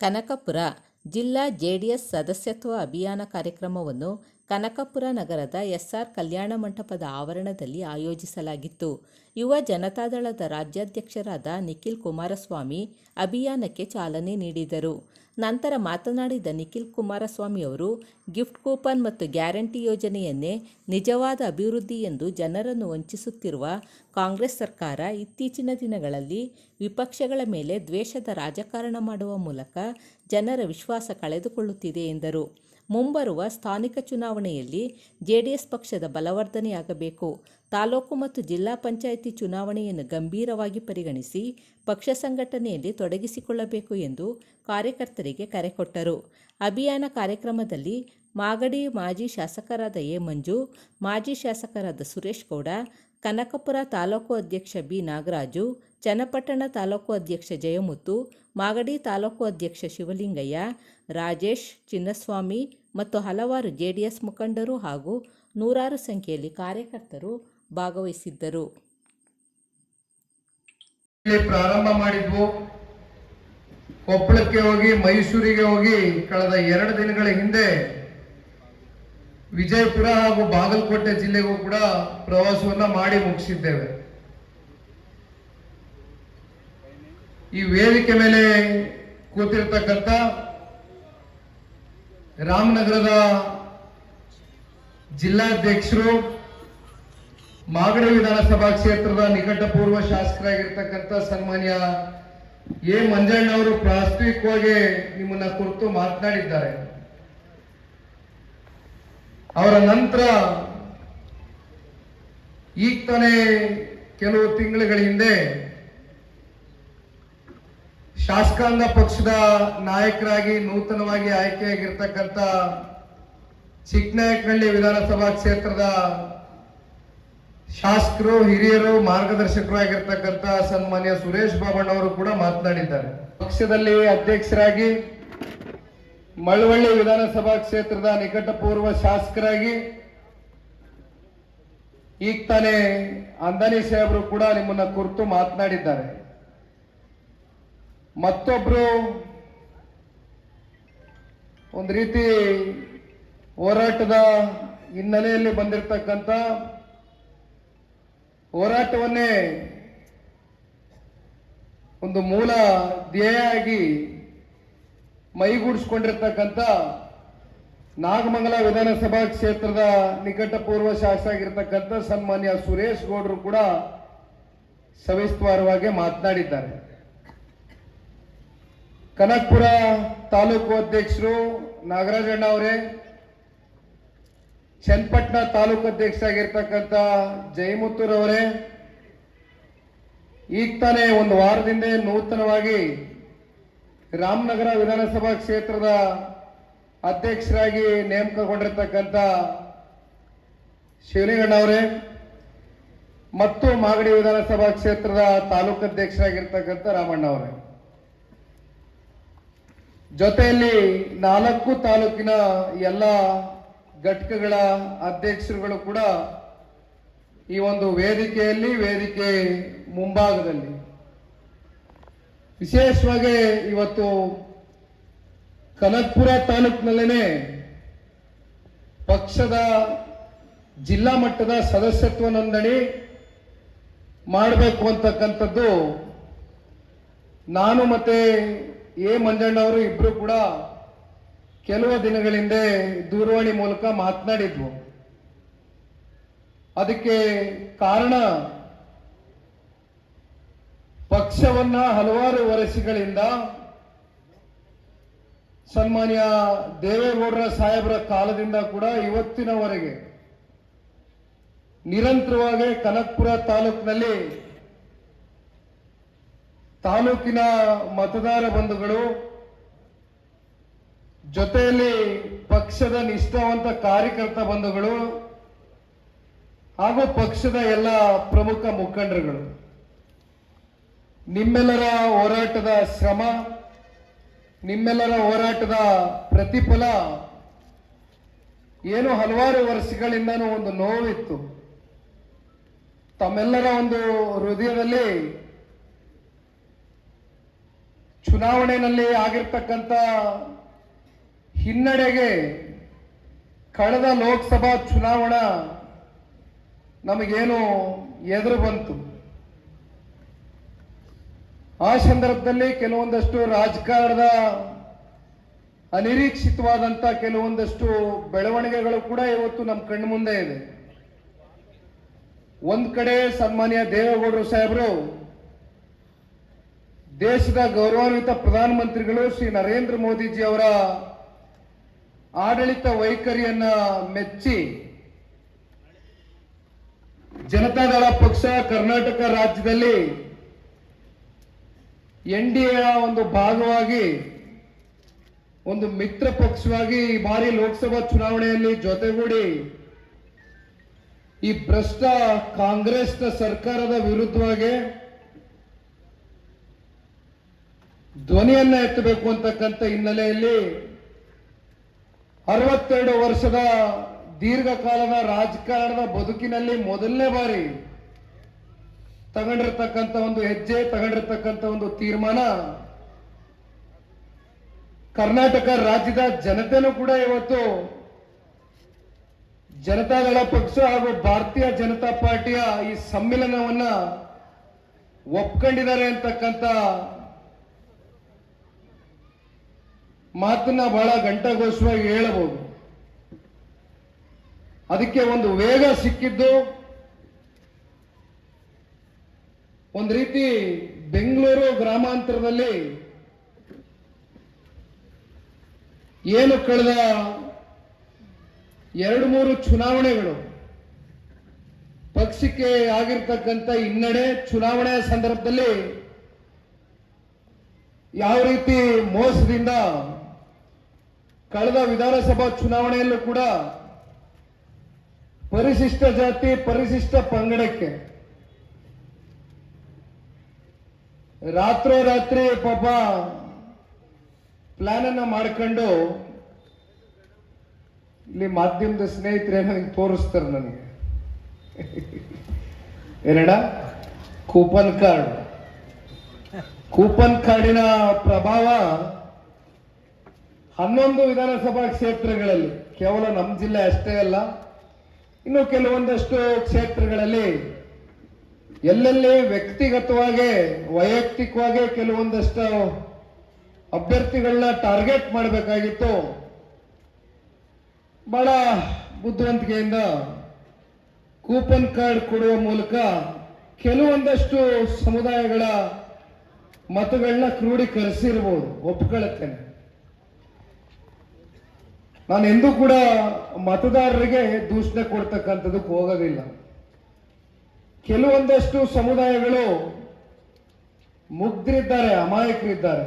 ಕನಕಪುರ ಜಿಲ್ಲಾ ಜೆಡಿಎಸ್ ಸದಸ್ಯತ್ವ ಅಭಿಯಾನ ಕಾರ್ಯಕ್ರಮವನ್ನು ಕನಕಪುರ ನಗರದ ಎಸ್ಆರ್ ಕಲ್ಯಾಣ ಮಂಟಪದ ಆವರಣದಲ್ಲಿ ಆಯೋಜಿಸಲಾಗಿತ್ತು. ಯುವ ಜನತಾದಳದ ರಾಜ್ಯಾಧ್ಯಕ್ಷರಾದ ನಿಖಿಲ್ ಕುಮಾರಸ್ವಾಮಿ ಅಭಿಯಾನಕ್ಕೆ ಚಾಲನೆ ನೀಡಿದರು. ನಂತರ ಮಾತನಾಡಿದ ನಿಖಿಲ್ ಕುಮಾರಸ್ವಾಮಿ ಅವರು, ಗಿಫ್ಟ್ ಕೂಪನ್ ಮತ್ತು ಗ್ಯಾರಂಟಿ ಯೋಜನೆಯನ್ನೇ ನಿಜವಾದ ಅಭಿವೃದ್ಧಿ ಎಂದು ಜನರನ್ನು ವಂಚಿಸುತ್ತಿರುವ ಕಾಂಗ್ರೆಸ್ ಸರ್ಕಾರ ಇತ್ತೀಚಿನ ದಿನಗಳಲ್ಲಿ ವಿಪಕ್ಷಗಳ ಮೇಲೆ ದ್ವೇಷದ ರಾಜಕಾರಣ ಮಾಡುವ ಮೂಲಕ ಜನರ ವಿಶ್ವಾಸ ಕಳೆದುಕೊಳ್ಳುತ್ತಿದೆ ಎಂದರು. ಮುಂಬರುವ ಸ್ಥಾನಿಕ ಚುನಾವಣೆಯಲ್ಲಿ ಜೆಡಿಎಸ್ ಪಕ್ಷದ ಬಲವರ್ಧನೆಯಾಗಬೇಕು. ತಾಲೂಕು ಮತ್ತು ಜಿಲ್ಲಾ ಪಂಚಾಯಿತಿ ಚುನಾವಣೆಯನ್ನು ಗಂಭೀರವಾಗಿ ಪರಿಗಣಿಸಿ ಪಕ್ಷ ಸಂಘಟನೆಯಲ್ಲಿ ತೊಡಗಿಸಿಕೊಳ್ಳಬೇಕು ಎಂದು ಕಾರ್ಯಕರ್ತರಿಗೆ ಕರೆ ಕೊಟ್ಟರು. ಅಭಿಯಾನ ಕಾರ್ಯಕ್ರಮದಲ್ಲಿ ಮಾಗಡಿ ಮಾಜಿ ಶಾಸಕರಾದ ಎ ಮಂಜು, ಮಾಜಿ ಶಾಸಕರಾದ ಸುರೇಶ್ ಗೌಡ, ಕನಕಪುರ ತಾಲೂಕು ಅಧ್ಯಕ್ಷ ಬಿ ನಾಗರಾಜು, ಚನ್ನಪಟ್ಟಣ ತಾಲೂಕು ಅಧ್ಯಕ್ಷ ಜಯಮುತ್ತು, ಮಾಗಡಿ ತಾಲೂಕು ಅಧ್ಯಕ್ಷ ಶಿವಲಿಂಗಯ್ಯ, ರಾಜೇಶ್, ಚಿನ್ನಸ್ವಾಮಿ ಮತ್ತು ಹಲವಾರು ಜೆಡಿಎಸ್ ಮುಖಂಡರು ಹಾಗೂ ನೂರಾರು ಸಂಖ್ಯೆಯಲ್ಲಿ ಕಾರ್ಯಕರ್ತರು ಭಾಗವಹಿಸಿದ್ದರು. ಪ್ರಾರಂಭ ಮಾಡಿದ್ವು. ಕೊಪ್ಪಳಕ್ಕೆ ಹೋಗಿ ಮೈಸೂರಿಗೆ ಹೋಗಿ ಕಳೆದ 2 ದಿನಗಳ ಹಿಂದೆ ವಿಜಯಪುರ ಹಾಗೂ ಬಾಗಲಕೋಟೆ ಜಿಲ್ಲೆಗೂ ಕೂಡ ಪ್ರವಾಸವನ್ನ ಮಾಡಿ ಮುಗಿಸಿದ್ದೇವೆ. ಈ ವೇದಿಕೆ ಮೇಲೆ ಕೂತಿರ್ತಕ್ಕಂಥ ರಾಮನಗರದ ಜಿಲ್ಲಾಧ್ಯಕ್ಷರು, ಮಾಗಡಿ ವಿಧಾನಸಭಾ ಕ್ಷೇತ್ರದ ನಿಕಟಪೂರ್ವ ಶಾಸಕರಾಗಿರ್ತಕ್ಕಂಥ ಸನ್ಮಾನ್ಯ ಎ ಮಂಜಣ್ಣವರು ಪ್ರಾಸ್ತಾವಿಕವಾಗಿ ನಿಮ್ಮನ್ನ ಕುರಿತು ಮಾತನಾಡಿದ್ದಾರೆ. ಅವರ ನಂತರ ಈಗ ತಾನೇ ಕೆಲವು ತಿಂಗಳುಗಳ ಹಿಂದೆ ಶಾಸಕಾಂಗ ಪಕ್ಷದ ನಾಯಕರಾಗಿ ನೂತನವಾಗಿ ಆಯ್ಕೆಯಾಗಿರ್ತಕ್ಕಂಥ ಚಿಕ್ಕನಾಯಕನಹಳ್ಳಿ ವಿಧಾನಸಭಾ ಕ್ಷೇತ್ರದ ಶಾಸಕರು, ಹಿರಿಯರು, ಮಾರ್ಗದರ್ಶಕರು ಆಗಿರ್ತಕ್ಕಂಥ ಸನ್ಮಾನ್ಯ ಸುರೇಶ್ ಬಾಬಣ್ಣವರು ಕೂಡ ಮಾತನಾಡಿದ್ದಾರೆ. ಪಕ್ಷದಲ್ಲಿ ಅಧ್ಯಕ್ಷರಾಗಿ, ಮಳವಳ್ಳಿ ವಿಧಾನಸಭಾ ಕ್ಷೇತ್ರದ ನಿಕಟಪೂರ್ವ ಶಾಸಕರಾಗಿ ಈಗ ತಾನೇ ಅಂದಾನಿ ಸಾಹೇಬರು ಕೂಡ ನಿಮ್ಮನ್ನ ಕುರಿತು ಮಾತನಾಡಿದ್ದಾರೆ. ಮತ್ತೊಬ್ರು ಒಂದು ರೀತಿ ಹೋರಾಟದ ಹಿನ್ನೆಲೆಯಲ್ಲಿ ಬಂದಿರತಕ್ಕಂಥ ಹೋರಾಟವನ್ನೇ ಒಂದು ಮೂಲ ಧ್ಯೇಯ ಆಗಿ ಮೈಗೂಡಿಸ್ಕೊಂಡಿರ್ತಕ್ಕಂಥ ನಾಗಮಂಗಲ ವಿಧಾನಸಭಾ ಕ್ಷೇತ್ರದ ನಿಕಟಪೂರ್ವ ಶಾಸಕರಾಗಿರ್ತಕ್ಕಂಥ ಸನ್ಮಾನ್ಯ ಸುರೇಶ್ ಗೌಡರು ಕೂಡ ಸವಿಸ್ತಾರವಾಗಿ ಮಾತನಾಡಿದ್ದಾರೆ. ಕನಕಪುರ ತಾಲೂಕು ಅಧ್ಯಕ್ಷರು ನಾಗರಾಜಣ್ಣ ಅವರೇ, ಚನ್ನಪಟ್ಟಣ ತಾಲೂಕು ಅಧ್ಯಕ್ಷರಾಗಿರ್ತಕ್ಕಂಥ ಜಯಮುತ್ತೂರವರೇ, ಈಗ ತಾನೇ ಒಂದು ವಾರದಿಂದ ನೂತನವಾಗಿ ರಾಮನಗರ ವಿಧಾನಸಭಾ ಕ್ಷೇತ್ರದ ಅಧ್ಯಕ್ಷರಾಗಿ ನೇಮಕಗೊಂಡಿರ್ತಕ್ಕಂಥ ಶಿವಲಿಂಗಣ್ಣವರೇ ಮತ್ತು ಮಾಗಡಿ ವಿಧಾನಸಭಾ ಕ್ಷೇತ್ರದ ತಾಲೂಕು ಅಧ್ಯಕ್ಷರಾಗಿರ್ತಕ್ಕಂಥ ರಾಮಣ್ಣ ಅವರೇ, ಜೊತೆಯಲ್ಲಿ 4 ತಾಲೂಕಿನ ಎಲ್ಲ ಘಟಕಗಳ ಅಧ್ಯಕ್ಷರುಗಳು ಕೂಡ ಈ ಒಂದು ವೇದಿಕೆ ಮುಂಭಾಗದಲ್ಲಿ ವಿಶೇಷವಾಗಿ ಇವತ್ತು ಕನಕಪುರ ತಾಲೂಕಿನಲ್ಲೇನೆ ಪಕ್ಷದ ಜಿಲ್ಲಾ ಮಟ್ಟದ ಸದಸ್ಯತ್ವ ನೋಂದಣಿ ಮಾಡಬೇಕು ಅಂತಕ್ಕಂಥದ್ದು ನಾನು ಮತ್ತೆ ಎ ಮಂಜಣ್ಣವರು ಇಬ್ರು ಕೂಡ ಕೆಲವು ದಿನಗಳ ಹಿಂದೆ ದೂರವಾಣಿ ಮೂಲಕ ಮಾತನಾಡಿದ್ವು. ಅದಕ್ಕೆ ಕಾರಣ ಪಕ್ಷವನ್ನ ಹಲವಾರು ವರ್ಷಗಳಿಂದ ಸನ್ಮಾನ್ಯ ದೇವೇಗೌಡರ ಸಾಹೇಬರ ಕಾಲದಿಂದ ಕೂಡ ಇವತ್ತಿನವರೆಗೆ ನಿರಂತರವಾಗಿ ಕನಕಪುರ ತಾಲೂಕಿನಲ್ಲಿ ತಾಲೂಕಿನ ಮತದಾರ ಬಂಧುಗಳು ಜೊತೆಯಲ್ಲಿ ಪಕ್ಷದ ನಿಷ್ಠಾವಂತ ಕಾರ್ಯಕರ್ತ ಬಂಧುಗಳು ಹಾಗೂ ಪಕ್ಷದ ಎಲ್ಲ ಪ್ರಮುಖ ಮುಖಂಡರುಗಳು ನಿಮ್ಮೆಲ್ಲರ ಹೋರಾಟದ ಶ್ರಮ, ನಿಮ್ಮೆಲ್ಲರ ಹೋರಾಟದ ಪ್ರತಿಫಲ ಏನು ಹಲವಾರು ವರ್ಷಗಳಿಂದನೂ ಒಂದು ನೋವಿತ್ತು. ತಮ್ಮೆಲ್ಲರ ಒಂದು ಹೃದಯದಲ್ಲಿ ಚುನಾವಣೆಯಲ್ಲಿ ಆಗಿರ್ತಕ್ಕಂಥ ಹಿನ್ನಡೆಗೆ ಕಳೆದ ಲೋಕಸಭಾ ಚುನಾವಣಾ ನಮಗೇನು ಎದುರು ಬಂತು. ಆ ಸಂದರ್ಭದಲ್ಲಿ ಕೆಲವೊಂದಷ್ಟು ರಾಜಕಾರಣದ ಅನಿರೀಕ್ಷಿತವಾದಂಥ ಕೆಲವೊಂದಷ್ಟು ಬೆಳವಣಿಗೆಗಳು ಕೂಡ ಇವತ್ತು ನಮ್ಮ ಕಣ್ಣು ಮುಂದೆ ಇದೆ. ಒಂದ್ ಕಡೆ ಸನ್ಮಾನ್ಯ ದೇವೇಗೌಡರು ಸಾಹೇಬರು ದೇಶದ ಗೌರವಾನ್ವಿತ ಪ್ರಧಾನಮಂತ್ರಿಗಳು ಶ್ರೀ ನರೇಂದ್ರ ಮೋದಿಜಿ ಅವರ ಆಡಳಿತ ವೈಖರಿಯನ್ನ ಮೆಚ್ಚಿ ಜನತಾದಳ ಪಕ್ಷ ಕರ್ನಾಟಕ ರಾಜ್ಯದಲ್ಲಿ ಎನ್ಡಿಎಯ ಒಂದು ಭಾಗವಾಗಿ ಒಂದು ಮಿತ್ರ ಪಕ್ಷವಾಗಿ ಈ ಬಾರಿ ಲೋಕಸಭಾ ಚುನಾವಣೆಯಲ್ಲಿ ಜೊತೆಗೂಡಿ ಈ ಭ್ರಷ್ಟ ಕಾಂಗ್ರೆಸ್ನ ಸರ್ಕಾರದ ವಿರುದ್ಧವಾಗಿ ಧ್ವನಿಯನ್ನ ಎತ್ತಬೇಕು ಅಂತಕ್ಕಂಥ ಹಿನ್ನೆಲೆಯಲ್ಲಿ 62 ವರ್ಷದ ದೀರ್ಘಕಾಲದ ರಾಜಕಾರಣದ ಬದುಕಿನಲ್ಲಿ ಮೊದಲನೇ ಬಾರಿ ತಗೊಂಡಿರ್ತಕ್ಕಂಥ ಒಂದು ಹೆಜ್ಜೆ, ತಗೊಂಡಿರ್ತಕ್ಕಂಥ ಒಂದು ತೀರ್ಮಾನ ಕರ್ನಾಟಕ ರಾಜ್ಯದ ಜನತೆನೂ ಕೂಡ ಇವತ್ತು ಜನತಾದಳ ಪಕ್ಷ ಹಾಗೂ ಭಾರತೀಯ ಜನತಾ ಪಾರ್ಟಿಯ ಈ ಸಮ್ಮಿಲನವನ್ನ ಒಪ್ಕೊಂಡಿದ್ದಾರೆ ಅಂತಕ್ಕಂಥ ಮಾತನ್ನ ಬಹಳ ಘಂಟಾಘೋಷವಾಗಿ ಹೇಳಬಹುದು. ಅದಕ್ಕೆ ಒಂದು ವೇಗ ಸಿಕ್ಕಿದ್ದು ಒಂದು ರೀತಿ ಬೆಂಗಳೂರು ಗ್ರಾಮಾಂತರದಲ್ಲಿ ಏನು ಕಳೆದ 2-3 ಚುನಾವಣೆಗಳು ಪಕ್ಷಕ್ಕೆ ಆಗಿರ್ತಕ್ಕಂಥ ಹಿನ್ನಡೆ, ಚುನಾವಣೆಯ ಸಂದರ್ಭದಲ್ಲಿ ಯಾವ ರೀತಿ ಮೋಸದಿಂದ ಕಳೆದ ವಿಧಾನಸಭಾ ಚುನಾವಣೆಯಲ್ಲೂ ಕೂಡ ಪರಿಶಿಷ್ಟ ಜಾತಿ ಪರಿಶಿಷ್ಟ ಪಂಗಡಕ್ಕೆ ರಾತ್ರೋರಾತ್ರಿ ಪಾಪ ಪ್ಲಾನ್ ಅನ್ನ ಮಾಡ್ಕೊಂಡು ಇಲ್ಲಿ ಮಾಧ್ಯಮದ ಸ್ನೇಹಿತರೇನೋ ಹಿಂಗೆ ತೋರಿಸ್ತಾರೆ ನನಗೆ. ಎರಡ ಕೂಪನ್ ಕಾರ್ಡಿನ ಪ್ರಭಾವ 11 ವಿಧಾನಸಭಾ ಕ್ಷೇತ್ರಗಳಲ್ಲಿ, ಕೇವಲ ನಮ್ಮ ಜಿಲ್ಲೆ ಅಷ್ಟೇ ಅಲ್ಲ, ಇನ್ನು ಕೆಲವೊಂದಷ್ಟು ಕ್ಷೇತ್ರಗಳಲ್ಲಿ ಎಲ್ಲೆಲ್ಲಿ ವ್ಯಕ್ತಿಗತವಾಗಿ ವೈಯಕ್ತಿಕವಾಗಿ ಕೆಲವೊಂದಷ್ಟು ಅಭ್ಯರ್ಥಿಗಳನ್ನ ಟಾರ್ಗೆಟ್ ಮಾಡಬೇಕಾಗಿತ್ತು, ಬಹಳ ಬುದ್ಧಿವಂತಿಕೆಯಿಂದ ಕೂಪನ್ ಕಾರ್ಡ್ ಕೊಡುವ ಮೂಲಕ ಕೆಲವೊಂದಷ್ಟು ಸಮುದಾಯಗಳ ಮತಗಳನ್ನ ಕ್ರೋಢೀಕರಿಸಿರ್ಬೋದು, ಒಪ್ಕೊಳ್ಳುತ್ತೇನೆ. ನಾನು ಎಂದೂ ಕೂಡ ಮತದಾರರಿಗೆ ದೂಷಣೆ ಕೊಡ್ತಕ್ಕಂಥದಕ್ಕೆ ಹೋಗೋದಿಲ್ಲ. ಕೆಲವೊಂದಷ್ಟು ಸಮುದಾಯಗಳು ಮುಗ್ಧರಿದ್ದಾರೆ, ಅಮಾಯಕರಿದ್ದಾರೆ,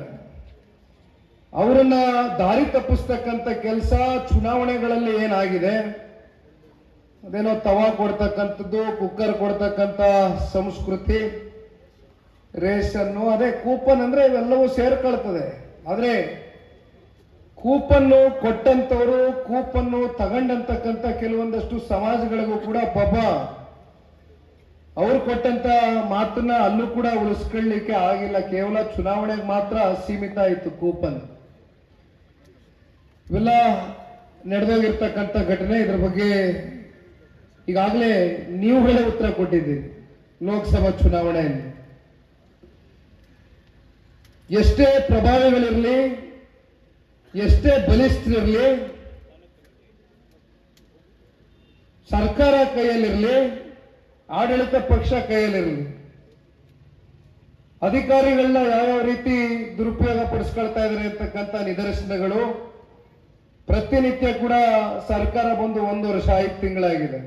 ಅವರನ್ನ ದಾರಿ ತಪ್ಪಿಸ್ತಕ್ಕಂಥ ಕೆಲಸ ಚುನಾವಣೆಗಳಲ್ಲಿ ಏನಾಗಿದೆ, ಅದೇನೋ ತವಾ ಕೊಡ್ತಕ್ಕಂಥದ್ದು, ಕುಕ್ಕರ್ ಕೊಡ್ತಕ್ಕಂಥ ಸಂಸ್ಕೃತಿ, ರೇಷನ್ನು, ಅದೇ ಕೂಪನ್ ಅಂದ್ರೆ ಇವೆಲ್ಲವೂ ಸೇರ್ಕೊಳ್ತದೆ. ಆದ್ರೆ ಕೂಪನ್ನು ಕೊಟ್ಟಂತವರು, ಕೂಪನ್ನು ತಗೊಂಡಂತಕ್ಕಂಥ ಕೆಲವೊಂದಷ್ಟು ಸಮಾಜಗಳಿಗೂ ಕೂಡ ಪಾಪ ಅವ್ರು ಕೊಟ್ಟಂತ ಮಾತನ್ನ ಅಲ್ಲೂ ಕೂಡ ಉಳಿಸ್ಕೊಳ್ಳಿಕ್ಕೆ ಆಗಿಲ್ಲ. ಕೇವಲ ಚುನಾವಣೆಗೆ ಮಾತ್ರ ಸೀಮಿತ ಆಯಿತು ಕೂಪನ್. ಇವೆಲ್ಲ ನಡೆದೋಗಿರ್ತಕ್ಕಂಥ ಘಟನೆ. ಇದ್ರ ಬಗ್ಗೆ ಈಗಾಗಲೇ ನೀವುಗಳೇ ಉತ್ತರ ಕೊಟ್ಟಿದ್ದೀರಿ. ಲೋಕಸಭಾ ಚುನಾವಣೆಯಲ್ಲಿ ಎಷ್ಟೇ ಪ್ರಭಾವಿಗಳಿರಲಿ, ಎಷ್ಟೇ ಬಲಿಷ್ಠರಿರಲಿ, ಸರ್ಕಾರ ಕೈಯಲ್ಲಿರಲಿ, ಆಡಳಿತ ಪಕ್ಷ ಕೈಯಲ್ಲಿರಲಿ, ಅಧಿಕಾರಿಗಳನ್ನ ಯಾವ್ಯಾವ ರೀತಿ ದುರುಪಯೋಗ ಪಡಿಸ್ಕೊಳ್ತಾ ಇದ್ದಾರೆ ಅಂತಕ್ಕಂಥ ನಿದರ್ಶನಗಳು ಪ್ರತಿನಿತ್ಯ ಕೂಡ ಸರ್ಕಾರ ಬಂದು 1 ವರ್ಷ 5 ತಿಂಗಳಾಗಿದೆ.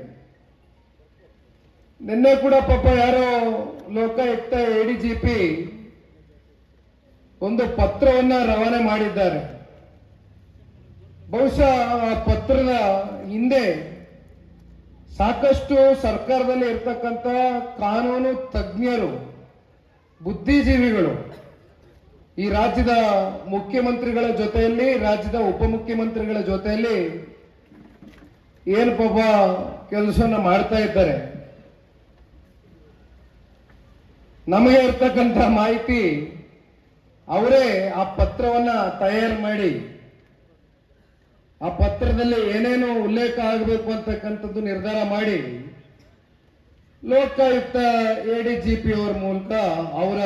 ನಿನ್ನೆ ಕೂಡ ಪಾಪ ಯಾರೋ ಲೋಕಾಯುಕ್ತ ADGP ಒಂದು ಪತ್ರವನ್ನ ರವಾನೆ ಮಾಡಿದ್ದಾರೆ. ಬಹುಶಃ ಆ ಪತ್ರದ ಹಿಂದೆ ಸಾಕಷ್ಟು ಸರ್ಕಾರದಲ್ಲಿ ಇರ್ತಕ್ಕಂಥ ಕಾನೂನು ತಜ್ಞರು, ಬುದ್ಧಿಜೀವಿಗಳು ಈ ರಾಜ್ಯದ ಮುಖ್ಯಮಂತ್ರಿಗಳ ಜೊತೆಯಲ್ಲಿ, ರಾಜ್ಯದ ಉಪಮುಖ್ಯಮಂತ್ರಿಗಳ ಜೊತೆಯಲ್ಲಿ ಏನು ಪಾಪ ಕೆಲಸವನ್ನ ಮಾಡ್ತಾ ಇದ್ದಾರೆ. ನಮಗೆ ಇರ್ತಕ್ಕಂಥ ಮಾಹಿತಿ ಅವರೇ ಆ ಪತ್ರವನ್ನ ತಯಾರು ಮಾಡಿ ಆ ಪತ್ರದಲ್ಲಿ ಏನೇನು ಉಲ್ಲೇಖ ಆಗಬೇಕು ಅಂತಕ್ಕಂಥದ್ದು ನಿರ್ಧಾರ ಮಾಡಿ ಲೋಕಾಯುಕ್ತ ಎಡಿಜಿಪಿ ಅವರ ಮೂಲಕ ಅವರ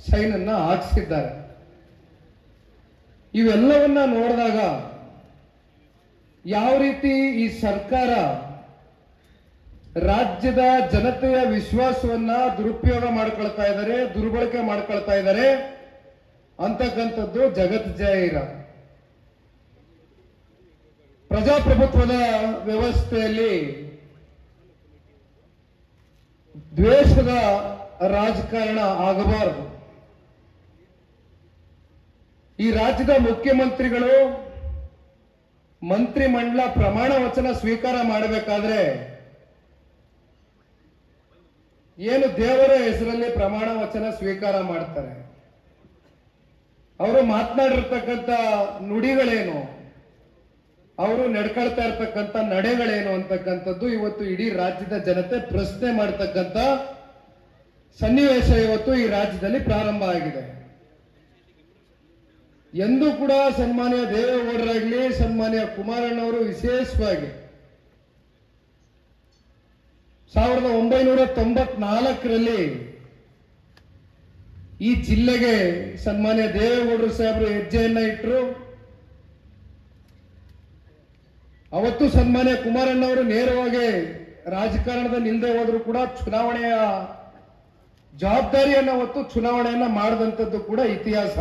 ಸೈನ್ ಅನ್ನ ಹಾಕಿಸಿದ್ದಾರೆ. ಇವೆಲ್ಲವನ್ನ ನೋಡಿದಾಗ ಯಾವ ರೀತಿ ಈ ಸರ್ಕಾರ ರಾಜ್ಯದ ಜನತೆಯ ವಿಶ್ವಾಸವನ್ನ ದುರುಪಯೋಗ ಮಾಡ್ಕೊಳ್ತಾ ಇದ್ದಾರೆ, ದುರ್ಬಳಕೆ ಮಾಡ್ಕೊಳ್ತಾ ಇದ್ದಾರೆ ಅಂತಕ್ಕಂಥದ್ದು ಜಗತ್ ಜಾಹೀರ. ಪ್ರಜಾಪ್ರಭುತ್ವದ ವ್ಯವಸ್ಥೆಯಲ್ಲಿ ದ್ವೇಷದ ರಾಜಕಾರಣ ಆಗಬಾರದು. ಈ ರಾಜ್ಯದ ಮುಖ್ಯಮಂತ್ರಿಗಳು ಮಂತ್ರಿಮಂಡಲ ಪ್ರಮಾಣ ವಚನ ಸ್ವೀಕಾರ ಮಾಡಬೇಕಾದ್ರೆ ಏನು ದೇವರ ಹೆಸರಲ್ಲಿ ಪ್ರಮಾಣ ವಚನ ಸ್ವೀಕಾರ ಮಾಡ್ತಾರೆ, ಅವರು ಮಾತನಾಡಿರ್ತಕ್ಕಂಥ ನುಡಿಗಳೇನು, ಅವರು ನಡ್ಕೊಳ್ತಾ ಇರ್ತಕ್ಕಂಥ ನಡೆಗಳೇನು ಅಂತಕ್ಕಂಥದ್ದು ಇವತ್ತು ಇಡೀ ರಾಜ್ಯದ ಜನತೆ ಪ್ರಶ್ನೆ ಮಾಡತಕ್ಕಂಥ ಸನ್ನಿವೇಶ ಇವತ್ತು ಈ ರಾಜ್ಯದಲ್ಲಿ ಪ್ರಾರಂಭ ಆಗಿದೆ. ಎಂದೂ ಕೂಡ ಸನ್ಮಾನ್ಯ ದೇವೇಗೌಡರಾಗ್ಲಿ ಸನ್ಮಾನ್ಯ ಕುಮಾರಣ್ಣವರು ವಿಶೇಷವಾಗಿ 1994ರಲ್ಲಿ ಈ ಜಿಲ್ಲೆಗೆ ಸನ್ಮಾನ್ಯ ದೇವೇಗೌಡರು ಸಾಹೇಬರು ಹೆಜ್ಜೆಯನ್ನ ಇಟ್ಟರು. ಅವತ್ತು ಸನ್ಮಾನ್ಯ ಕುಮಾರಣ್ಣವರು ನೇರವಾಗಿ ರಾಜಕಾರಣದ ನಿಲ್ಲದೆ ಹೋದ್ರು ಕೂಡ ಚುನಾವಣೆಯ ಜವಾಬ್ದಾರಿಯನ್ನ ಹೊತ್ತು ಚುನಾವಣೆಯನ್ನ ಮಾಡಿದಂಥದ್ದು ಕೂಡ ಇತಿಹಾಸ.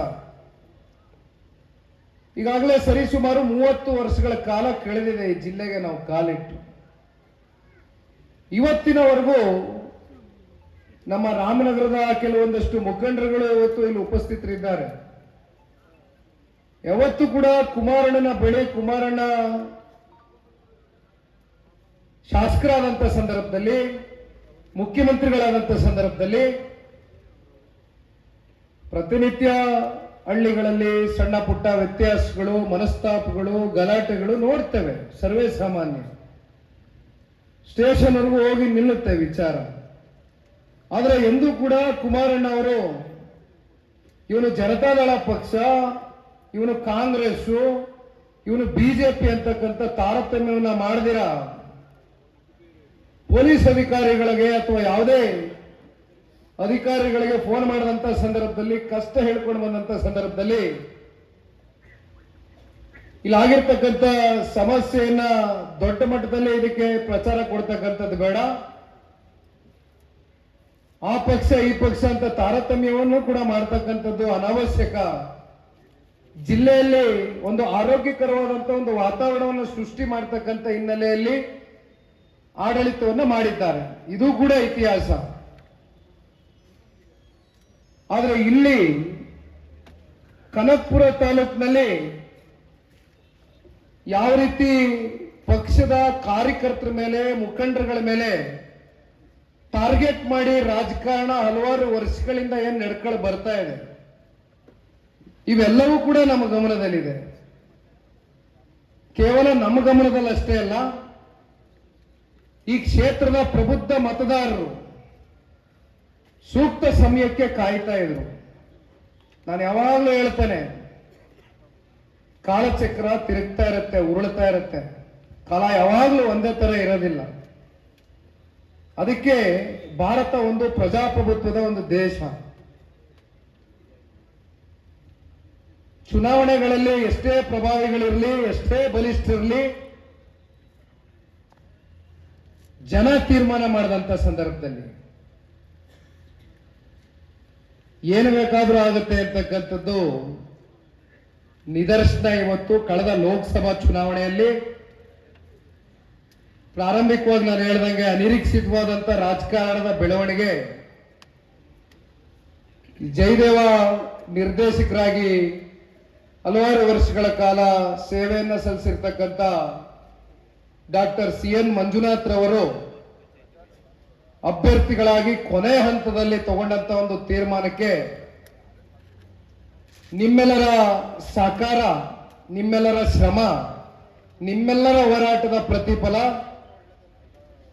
ಈಗಾಗಲೇ ಸರಿಸುಮಾರು 30 ವರ್ಷಗಳ ಕಾಲ ಕಳೆದಿದೆ ಈ ಜಿಲ್ಲೆಗೆ ನಾವು ಕಾಲಿಟ್ಟು. ಇವತ್ತಿನವರೆಗೂ ನಮ್ಮ ರಾಮನಗರದ ಕೆಲವೊಂದಷ್ಟು ಮುಖಂಡರುಗಳು ಇವತ್ತು ಇಲ್ಲಿ ಉಪಸ್ಥಿತರಿದ್ದಾರೆ. ಯಾವತ್ತೂ ಕೂಡ ಕುಮಾರಣ್ಣನ ಬಳಿ ಕುಮಾರಣ್ಣ ಶಾಸಕರಾದಂಥ ಸಂದರ್ಭದಲ್ಲಿ, ಮುಖ್ಯಮಂತ್ರಿಗಳಾದಂಥ ಸಂದರ್ಭದಲ್ಲಿ ಪ್ರತಿನಿತ್ಯ ಹಳ್ಳಿಗಳಲ್ಲಿ ಸಣ್ಣ ಪುಟ್ಟ ವ್ಯತ್ಯಾಸಗಳು, ಮನಸ್ತಾಪಗಳು, ಗಲಾಟೆಗಳು ನೋಡ್ತೇವೆ, ಸರ್ವೇ ಸಾಮಾನ್ಯ. ಸ್ಟೇಷನ್ವರೆಗೂ ಹೋಗಿ ನಿಲ್ಲುತ್ತೆ ವಿಚಾರ. ಆದರೆ ಎಂದೂ ಕೂಡ ಕುಮಾರಣ್ಣ ಅವರು ಇವನು ಜನತಾದಳ ಪಕ್ಷ, ಇವನು ಕಾಂಗ್ರೆಸ್, ಇವನು ಬಿಜೆಪಿ ಅಂತಕ್ಕಂಥ ತಾರತಮ್ಯವನ್ನ ಮಾಡದಿರ ಪೊಲೀಸ್ ಅಧಿಕಾರಿಗಳಿಗೆ ಅಥವಾ ಯಾವುದೇ ಅಧಿಕಾರಿಗಳಿಗೆ ಫೋನ್ ಮಾಡಿದಂತ ಸಂದರ್ಭದಲ್ಲಿ, ಕಷ್ಟ ಹೇಳ್ಕೊಂಡು ಬಂದಂತ ಸಂದರ್ಭದಲ್ಲಿ ಇಲ್ಲಾಗಿರ್ತಕ್ಕಂಥ ಸಮಸ್ಯೆಯನ್ನ ದೊಡ್ಡ ಮಟ್ಟದಲ್ಲಿ ಇದಕ್ಕೆ ಪ್ರಚಾರ ಕೊಡ್ತಕ್ಕಂಥದ್ದು ಬೇಡ, ಆ ಪಕ್ಷ ಈ ಪಕ್ಷ ಅಂತ ತಾರತಮ್ಯವನ್ನು ಕೂಡ ಮಾಡ್ತಕ್ಕಂಥದ್ದು ಅನಾವಶ್ಯಕ. ಜಿಲ್ಲೆಯಲ್ಲಿ ಒಂದು ಆರೋಗ್ಯಕರವಾದಂತ ಒಂದು ವಾತಾವರಣವನ್ನು ಸೃಷ್ಟಿ ಮಾಡ್ತಕ್ಕಂಥ ಹಿನ್ನೆಲೆಯಲ್ಲಿ ಆಡಳಿತವನ್ನು ಮಾಡಿದ್ದಾರೆ. ಇದು ಕೂಡ ಇತಿಹಾಸ. ಆದರೆ ಇಲ್ಲಿ ಕನಕಪುರ ತಾಲೂಕಿನಲ್ಲಿ ಯಾವ ರೀತಿ ಪಕ್ಷದ ಕಾರ್ಯಕರ್ತರ ಮೇಲೆ, ಮುಖಂಡರುಗಳ ಮೇಲೆ ಟಾರ್ಗೆಟ್ ಮಾಡಿ ರಾಜಕಾರಣ ಹಲವಾರು ವರ್ಷಗಳಿಂದ ಏನ್ ನಡ್ಕೊಂಡು ಬರ್ತಾ ಇದೆ, ಇವೆಲ್ಲವೂ ಕೂಡ ನಮ್ಮ ಗಮನದಲ್ಲಿದೆ. ಕೇವಲ ನಮ್ಮ ಗಮನದಲ್ಲಷ್ಟೇ ಅಲ್ಲ, ಈ ಕ್ಷೇತ್ರದ ಪ್ರಬುದ್ಧ ಮತದಾರರು ಸೂಕ್ತ ಸಮಯಕ್ಕೆ ಕಾಯ್ತಾ ಇದ್ರು. ನಾನು ಯಾವಾಗಲೂ ಹೇಳ್ತೇನೆ, ಕಾಲಚಕ್ರ ತಿರುಗ್ತಾ ಇರುತ್ತೆ, ಉರುಳ್ತಾ ಇರುತ್ತೆ, ಕಾಲ ಯಾವಾಗಲೂ ಒಂದೇ ತರ ಇರೋದಿಲ್ಲ. ಅದಕ್ಕೆ ಭಾರತ ಒಂದು ಪ್ರಜಾಪ್ರಭುತ್ವದ ಒಂದು ದೇಶ. ಚುನಾವಣೆಗಳಲ್ಲಿ ಎಷ್ಟೇ ಪ್ರಭಾವಿಗಳಿರಲಿ, ಎಷ್ಟೇ ಬಲಿಷ್ಠರಿರಲಿ, ಜನ ತೀರ್ಮಾನ ಮಾಡಿದಂತ ಸಂದರ್ಭದಲ್ಲಿ ಏನು ಬೇಕಾದ್ರೂ ಆಗುತ್ತೆ ಅಂತಕ್ಕಂಥದ್ದು ನಿದರ್ಶನ ಇವತ್ತು ಕಳೆದ ಲೋಕಸಭಾ ಚುನಾವಣೆಯಲ್ಲಿ ಪ್ರಾರಂಭಿಕವಾಗಿ ನಾನು ಹೇಳ್ದಂಗೆ ಅನಿರೀಕ್ಷಿತವಾದಂತ ರಾಜಕಾರಣದ ಬೆಳವಣಿಗೆ. ಜಯದೇವ ನಿರ್ದೇಶಕರಾಗಿ ಹಲವಾರು ವರ್ಷಗಳ ಕಾಲ ಸೇವೆಯನ್ನ ಸಲ್ಲಿಸಿರ್ತಕ್ಕಂಥ ಡಾಕ್ಟರ್ CN ಮಂಜುನಾಥ್ ರವರು ಅಭ್ಯರ್ಥಿಗಳಾಗಿ ಕೊನೆ ಹಂತದಲ್ಲಿ ತಗೊಂಡಂತ ಒಂದು ತೀರ್ಮಾನಕ್ಕೆ ನಿಮ್ಮೆಲ್ಲರ ಸಹಕಾರ, ನಿಮ್ಮೆಲ್ಲರ ಶ್ರಮ, ನಿಮ್ಮೆಲ್ಲರ ಹೋರಾಟದ ಪ್ರತಿಫಲ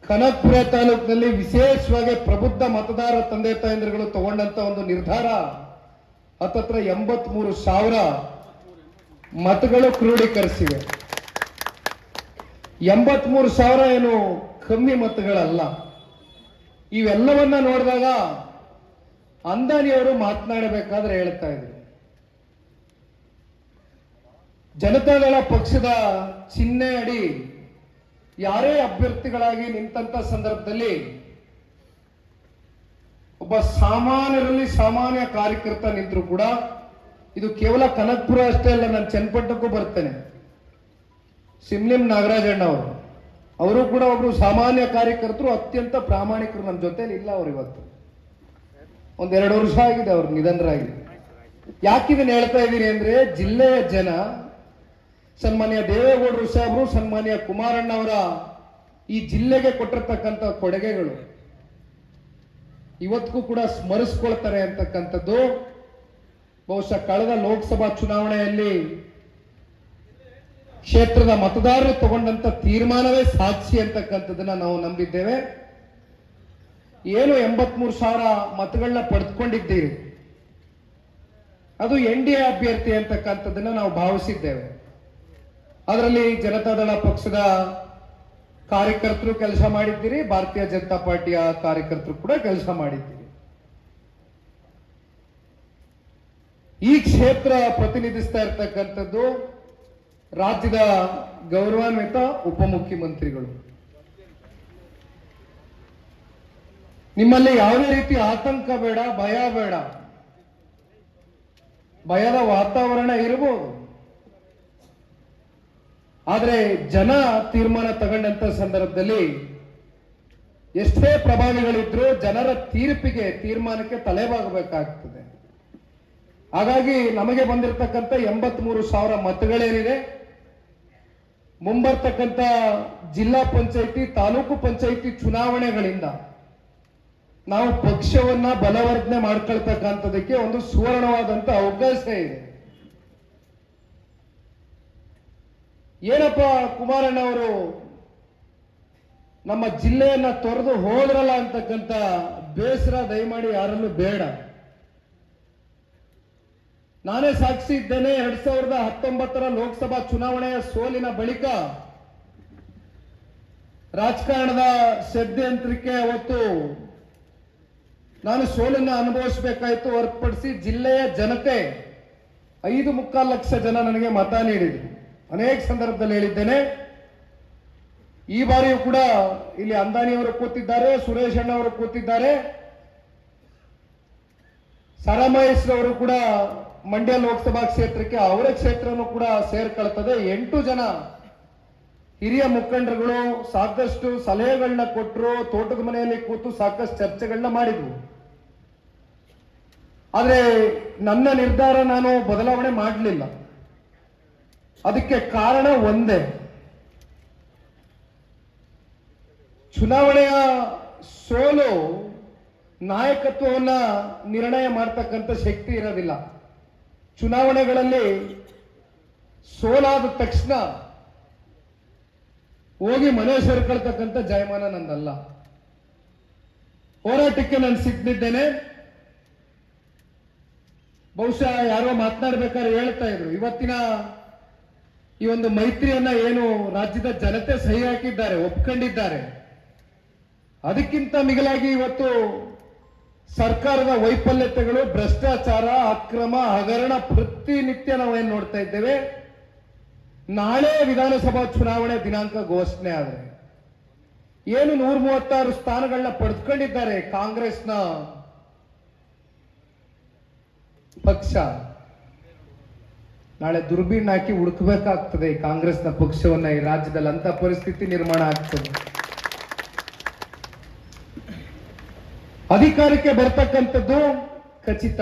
ಕನಕಪುರ ತಾಲೂಕಿನಲ್ಲಿ ವಿಶೇಷವಾಗಿ ಪ್ರಬುದ್ಧ ಮತದಾರ ತಂದೆ ತಾಯಂದಿರುಗಳು ತಗೊಂಡಂತ ಒಂದು ನಿರ್ಧಾರ ಹತ್ತತ್ರ 83,000 ಮತಗಳು ಕ್ರೋಢೀಕರಿಸಿವೆ. 83,000 ಏನು ಕಮ್ಮಿ ಮತಗಳಲ್ಲ. ಇವೆಲ್ಲವನ್ನ ನೋಡಿದಾಗ ಅಂದಾನಿಯವರು ಮಾತನಾಡಬೇಕಾದ್ರೆ ಹೇಳ್ತಾ ಇದ್ರು, ಜನತಾದಳ ಪಕ್ಷದ ಚಿಹ್ನೆ ಅಡಿ ಯಾರೇ ಅಭ್ಯರ್ಥಿಗಳಾಗಿ ನಿಂತ ಸಂದರ್ಭದಲ್ಲಿ ಒಬ್ಬ ಸಾಮಾನ್ಯರಲ್ಲಿ ಸಾಮಾನ್ಯ ಕಾರ್ಯಕರ್ತ ನಿಂತರೂ ಕೂಡ, ಇದು ಕೇವಲ ಕನಕಪುರ ಅಷ್ಟೇ ಅಲ್ಲ, ನಾನು ಚನ್ನಪಟ್ಟಣಕ್ಕೂ ಬರ್ತೇನೆ. ಸಿಮ್ಲಿಂ ನಾಗರಾಜಣ್ಣ ಅವರು ಕೂಡ ಒಬ್ರು ಸಾಮಾನ್ಯ ಕಾರ್ಯಕರ್ತರು, ಅತ್ಯಂತ ಪ್ರಾಮಾಣಿಕರು. ನಮ್ಮ ಜೊತೆಲಿ ಇಲ್ಲ ಅವರು ಇವತ್ತು, 1-2 ವರ್ಷ ಆಗಿದೆ ಅವ್ರು ನಿಧನರಾಗಿ. ಯಾಕಿದನ್ನ ಹೇಳ್ತಾ ಇದ್ದೀನಿ ಅಂದ್ರೆ, ಜಿಲ್ಲೆಯ ಜನ ಸನ್ಮಾನ್ಯ ದೇವೇಗೌಡರು ಸಾಹೇಬರು, ಸನ್ಮಾನ್ಯ ಕುಮಾರಣ್ಣ ಅವರ ಈ ಜಿಲ್ಲೆಗೆ ಕೊಟ್ಟಿರ್ತಕ್ಕಂಥ ಕೊಡುಗೆಗಳು ಇವತ್ತಿಗೂ ಕೂಡ ಸ್ಮರಿಸ್ಕೊಳ್ತಾರೆ ಅಂತಕ್ಕಂಥದ್ದು ಬಹುಶಃ ಕಳೆದ ಲೋಕಸಭಾ ಚುನಾವಣೆಯಲ್ಲಿ ಕ್ಷೇತ್ರದ ಮತದಾರರು ತಗೊಂಡಂತ ತೀರ್ಮಾನವೇ ಸಾಕ್ಷಿ ಅಂತಕ್ಕಂಥದ್ದನ್ನ ನಾವು ನಂಬಿದ್ದೇವೆ. ಏನು 83,000 ಮತಗಳನ್ನ ಪಡೆದುಕೊಂಡಿದ್ದೀರಿ, ಅದು NDA ಅಭ್ಯರ್ಥಿ ಅಂತಕ್ಕಂಥದ್ದನ್ನ ನಾವು ಭಾವಿಸಿದ್ದೇವೆ. ಅದರಲ್ಲಿ ಜನತಾದಳ ಪಕ್ಷದ ಕಾರ್ಯಕರ್ತರು ಕೆಲಸ ಮಾಡಿದ್ದೀರಿ, ಭಾರತೀಯ ಜನತಾ ಪಾರ್ಟಿಯ ಕಾರ್ಯಕರ್ತರು ಕೂಡ ಕೆಲಸ ಮಾಡಿದ್ದೀರಿ. ಈ ಕ್ಷೇತ್ರ ಪ್ರತಿನಿಧಿಸ್ತಾ ಇರ್ತಕ್ಕಂಥದ್ದು ರಾಜ್ಯದ ಗೌರವಾನ್ವಿತ ಉಪಮುಖ್ಯಮಂತ್ರಿಗಳು. ನಿಮ್ಮಲ್ಲಿ ಯಾವುದೇ ರೀತಿ ಆತಂಕ ಬೇಡ, ಭಯ ಬೇಡ. ಭಯದ ವಾತಾವರಣ ಇರಬಹುದು, ಆದರೆ ಜನ ತೀರ್ಮಾನ ತಗೊಂಡಂತ ಸಂದರ್ಭದಲ್ಲಿ ಎಷ್ಟೇ ಪ್ರಭಾವಿಗಳಿದ್ರು ಜನರ ತೀರ್ಮಾನಕ್ಕೆ ತಲೆಬಾಗಬೇಕಾಗ್ತದೆ. ಹಾಗಾಗಿ ನಮಗೆ ಬಂದಿರತಕ್ಕಂಥ 83,000 ಮತಗಳೇನಿದೆ, ಮುಂಬರ್ತಕ್ಕಂಥ ಜಿಲ್ಲಾ ಪಂಚಾಯಿತಿ, ತಾಲೂಕು ಪಂಚಾಯಿತಿ ಚುನಾವಣೆಗಳಿಂದ ನಾವು ಪಕ್ಷವನ್ನ ಬಲವರ್ಧನೆ ಮಾಡ್ಕೊಳ್ತಕ್ಕಂಥದಕ್ಕೆ ಒಂದು ಸುವರ್ಣವಾದಂತ ಅವಕಾಶ ಇದೆ. ಏನಪ್ಪ ಕುಮಾರಣ್ಣ ಅವರು ನಮ್ಮ ಜಿಲ್ಲೆಯನ್ನ ತೊರೆದು ಹೋದ್ರಲ್ಲ ಅಂತಕ್ಕಂಥ ಬೇಸರ ದಯಮಾಡಿ ಯಾರಲ್ಲೂ ಬೇಡ. ನಾನೇ ಸಾಕ್ಷಿ ಇದ್ದೇನೆ. 2019 ಲೋಕಸಭಾ ಚುನಾವಣೆಯ ಸೋಲಿನ ಬಳಿಕ ರಾಜಕಾರಣದ ಷಡ್ಯಂತ್ರಕ್ಕೆ ಅವತ್ತು ನಾನು ಸೋಲನ್ನು ಅನುಭವಿಸಬೇಕಾಯಿತು. ಹೊರತುಪಡಿಸಿ ಜಿಲ್ಲೆಯ ಜನತೆ 5.25 ಲಕ್ಷ ಜನ ನನಗೆ ಮತ ನೀಡಿದ್ರು. ಅನೇಕ ಸಂದರ್ಭದಲ್ಲಿ ಹೇಳಿದ್ದೇನೆ. ಈ ಬಾರಿಯೂ ಕೂಡ ಇಲ್ಲಿ ಅಂದಾನಿಯವರು ಕೂತಿದ್ದಾರೆ, ಸುರೇಶ್ ಅಣ್ಣ ಅವರು ಕೂತಿದ್ದಾರೆ, ಸರಮಹೇಶ್ರವರು ಕೂಡ ಮಂಡ್ಯ ಲೋಕಸಭಾ ಕ್ಷೇತ್ರಕ್ಕೆ ಅವರ ಕ್ಷೇತ್ರನೂ ಕೂಡ ಸೇರ್ಕೊಳ್ತದೆ. 8 ಜನ ಹಿರಿಯ ಮುಖಂಡರುಗಳು ಸಾಕಷ್ಟು ಸಲಹೆಗಳನ್ನ ಕೊಟ್ಟರು, ತೋಟದ ಮನೆಯಲ್ಲಿ ಕೂತು ಸಾಕಷ್ಟು ಚರ್ಚೆಗಳನ್ನ ಮಾಡಿದ್ವು. ಆದ್ರೆ ನನ್ನ ನಿರ್ಧಾರ ನಾನು ಬದಲಾವಣೆ ಮಾಡಲಿಲ್ಲ. ಅದಕ್ಕೆ ಕಾರಣ ಒಂದೇ, ಚುನಾವಣೆಯ ಸೋಲು ನಾಯಕತ್ವವನ್ನ ನಿರ್ಣಯ ಮಾಡ್ತಕ್ಕಂಥ ಶಕ್ತಿ ಇರೋದಿಲ್ಲ. ಚುನಾವಣೆಗಳಲ್ಲಿ ಸೋಲಾದ ತಕ್ಷಣ ಹೋಗಿ ಮನೆ ಸೇರ್ಕೊಳ್ತಕ್ಕಂಥ ಜಯಮಾನ ನಂದಲ್ಲ. ಹೋರಾಟಕ್ಕೆ ನಾನು ಸಿದ್ಧಿದ್ದೇನೆ. ಬಹುಶಃ ಯಾರೋ ಮಾತನಾಡ್ಬೇಕಾದ್ರೆ ಹೇಳ್ತಾ ಇದ್ರು, ಇವತ್ತಿನ ಈ ಒಂದು ಮೈತ್ರಿಯನ್ನ ಏನು ರಾಜ್ಯದ ಜನತೆ ಸಹಿ ಹಾಕಿದ್ದಾರೆ, ಒಪ್ಕೊಂಡಿದ್ದಾರೆ, ಅದಕ್ಕಿಂತ ಮಿಗಿಲಾಗಿ ಇವತ್ತು ಸರ್ಕಾರದ ವೈಫಲ್ಯತೆಗಳು, ಭ್ರಷ್ಟಾಚಾರ, ಅಕ್ರಮ, ಹಗರಣ ಪ್ರತಿನಿತ್ಯ ನಾವೇನು ನೋಡ್ತಾ ಇದ್ದೇವೆ. ನಾಳೆ ವಿಧಾನಸಭಾ ಚುನಾವಣೆ ದಿನಾಂಕ ಘೋಷಣೆ ಆದರೆ ಏನು 136 ಸ್ಥಾನಗಳನ್ನ ಪಡೆದುಕೊಂಡಿದ್ದಾರೆ ಕಾಂಗ್ರೆಸ್ನ ಪಕ್ಷ, ನಾಳೆ ದುರ್ಬೀನ್ ಹಾಕಿ ಹುಡುಕಬೇಕಾಗ್ತದೆ ಈ ಕಾಂಗ್ರೆಸ್ನ ಪಕ್ಷವನ್ನ ಈ ರಾಜ್ಯದಲ್ಲಿ. ಅಂತ ಪರಿಸ್ಥಿತಿ ನಿರ್ಮಾಣ ಆಗ್ತದೆ. ಅಧಿಕಾರಕ್ಕೆ ಬರ್ತಕ್ಕಂಥದ್ದು ಖಚಿತ,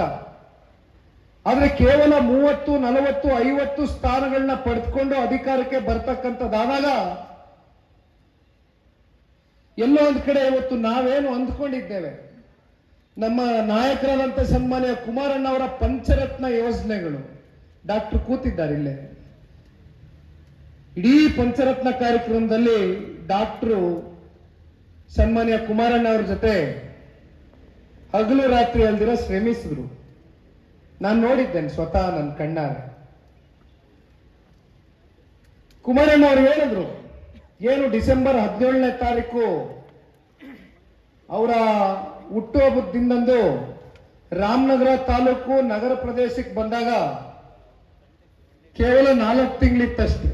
ಆದ್ರೆ ಕೇವಲ 30, 40, 50 ಸ್ಥಾನಗಳನ್ನ ಪಡೆದುಕೊಂಡು ಅಧಿಕಾರಕ್ಕೆ ಬರ್ತಕ್ಕಂಥದ್ದಾದಾಗ ಎಲ್ಲೋ ಒಂದ್ ಕಡೆ ಇವತ್ತು ನಾವೇನು ಅಂದ್ಕೊಂಡಿದ್ದೇವೆ, ನಮ್ಮ ನಾಯಕರಾದಂಥ ಸನ್ಮಾನ್ಯ ಕುಮಾರಣ್ಣ ಅವರ ಪಂಚರತ್ನ ಯೋಜನೆಗಳು, ಡಾಕ್ಟರ್ ಕೂತಿದ್ದಾರೆ ಇಲ್ಲೇ, ಇಡೀ ಪಂಚರತ್ನ ಕಾರ್ಯಕ್ರಮದಲ್ಲಿ ಡಾಕ್ಟರು ಸನ್ಮಾನ್ಯ ಕುಮಾರಣ್ಣ ಅವ್ರ ಜೊತೆ ಹಗಲು ರಾತ್ರಿ ಅಲ್ದಿರ ಶ್ರಮಿಸಿದ್ರು. ನಾನು ನೋಡಿದ್ದೇನೆ ಸ್ವತಃ ನನ್ನ ಕಣ್ಣಾರೆ. ಕುಮಾರಣ್ಣ ಅವರು ಹೇಳಿದ್ರು, ಏನು ಡಿಸೆಂಬರ್ 17ನೇ ತಾರೀಕು ಅವರ ಹುಟ್ಟುಹಬ್ಬದ ದಿನದಂದು ರಾಮನಗರ ತಾಲೂಕು ನಗರ ಪ್ರದೇಶಕ್ಕೆ ಬಂದಾಗ ಕೇವಲ 4 ತಿಂಗಳಿತ್ತಷ್ಟೇ.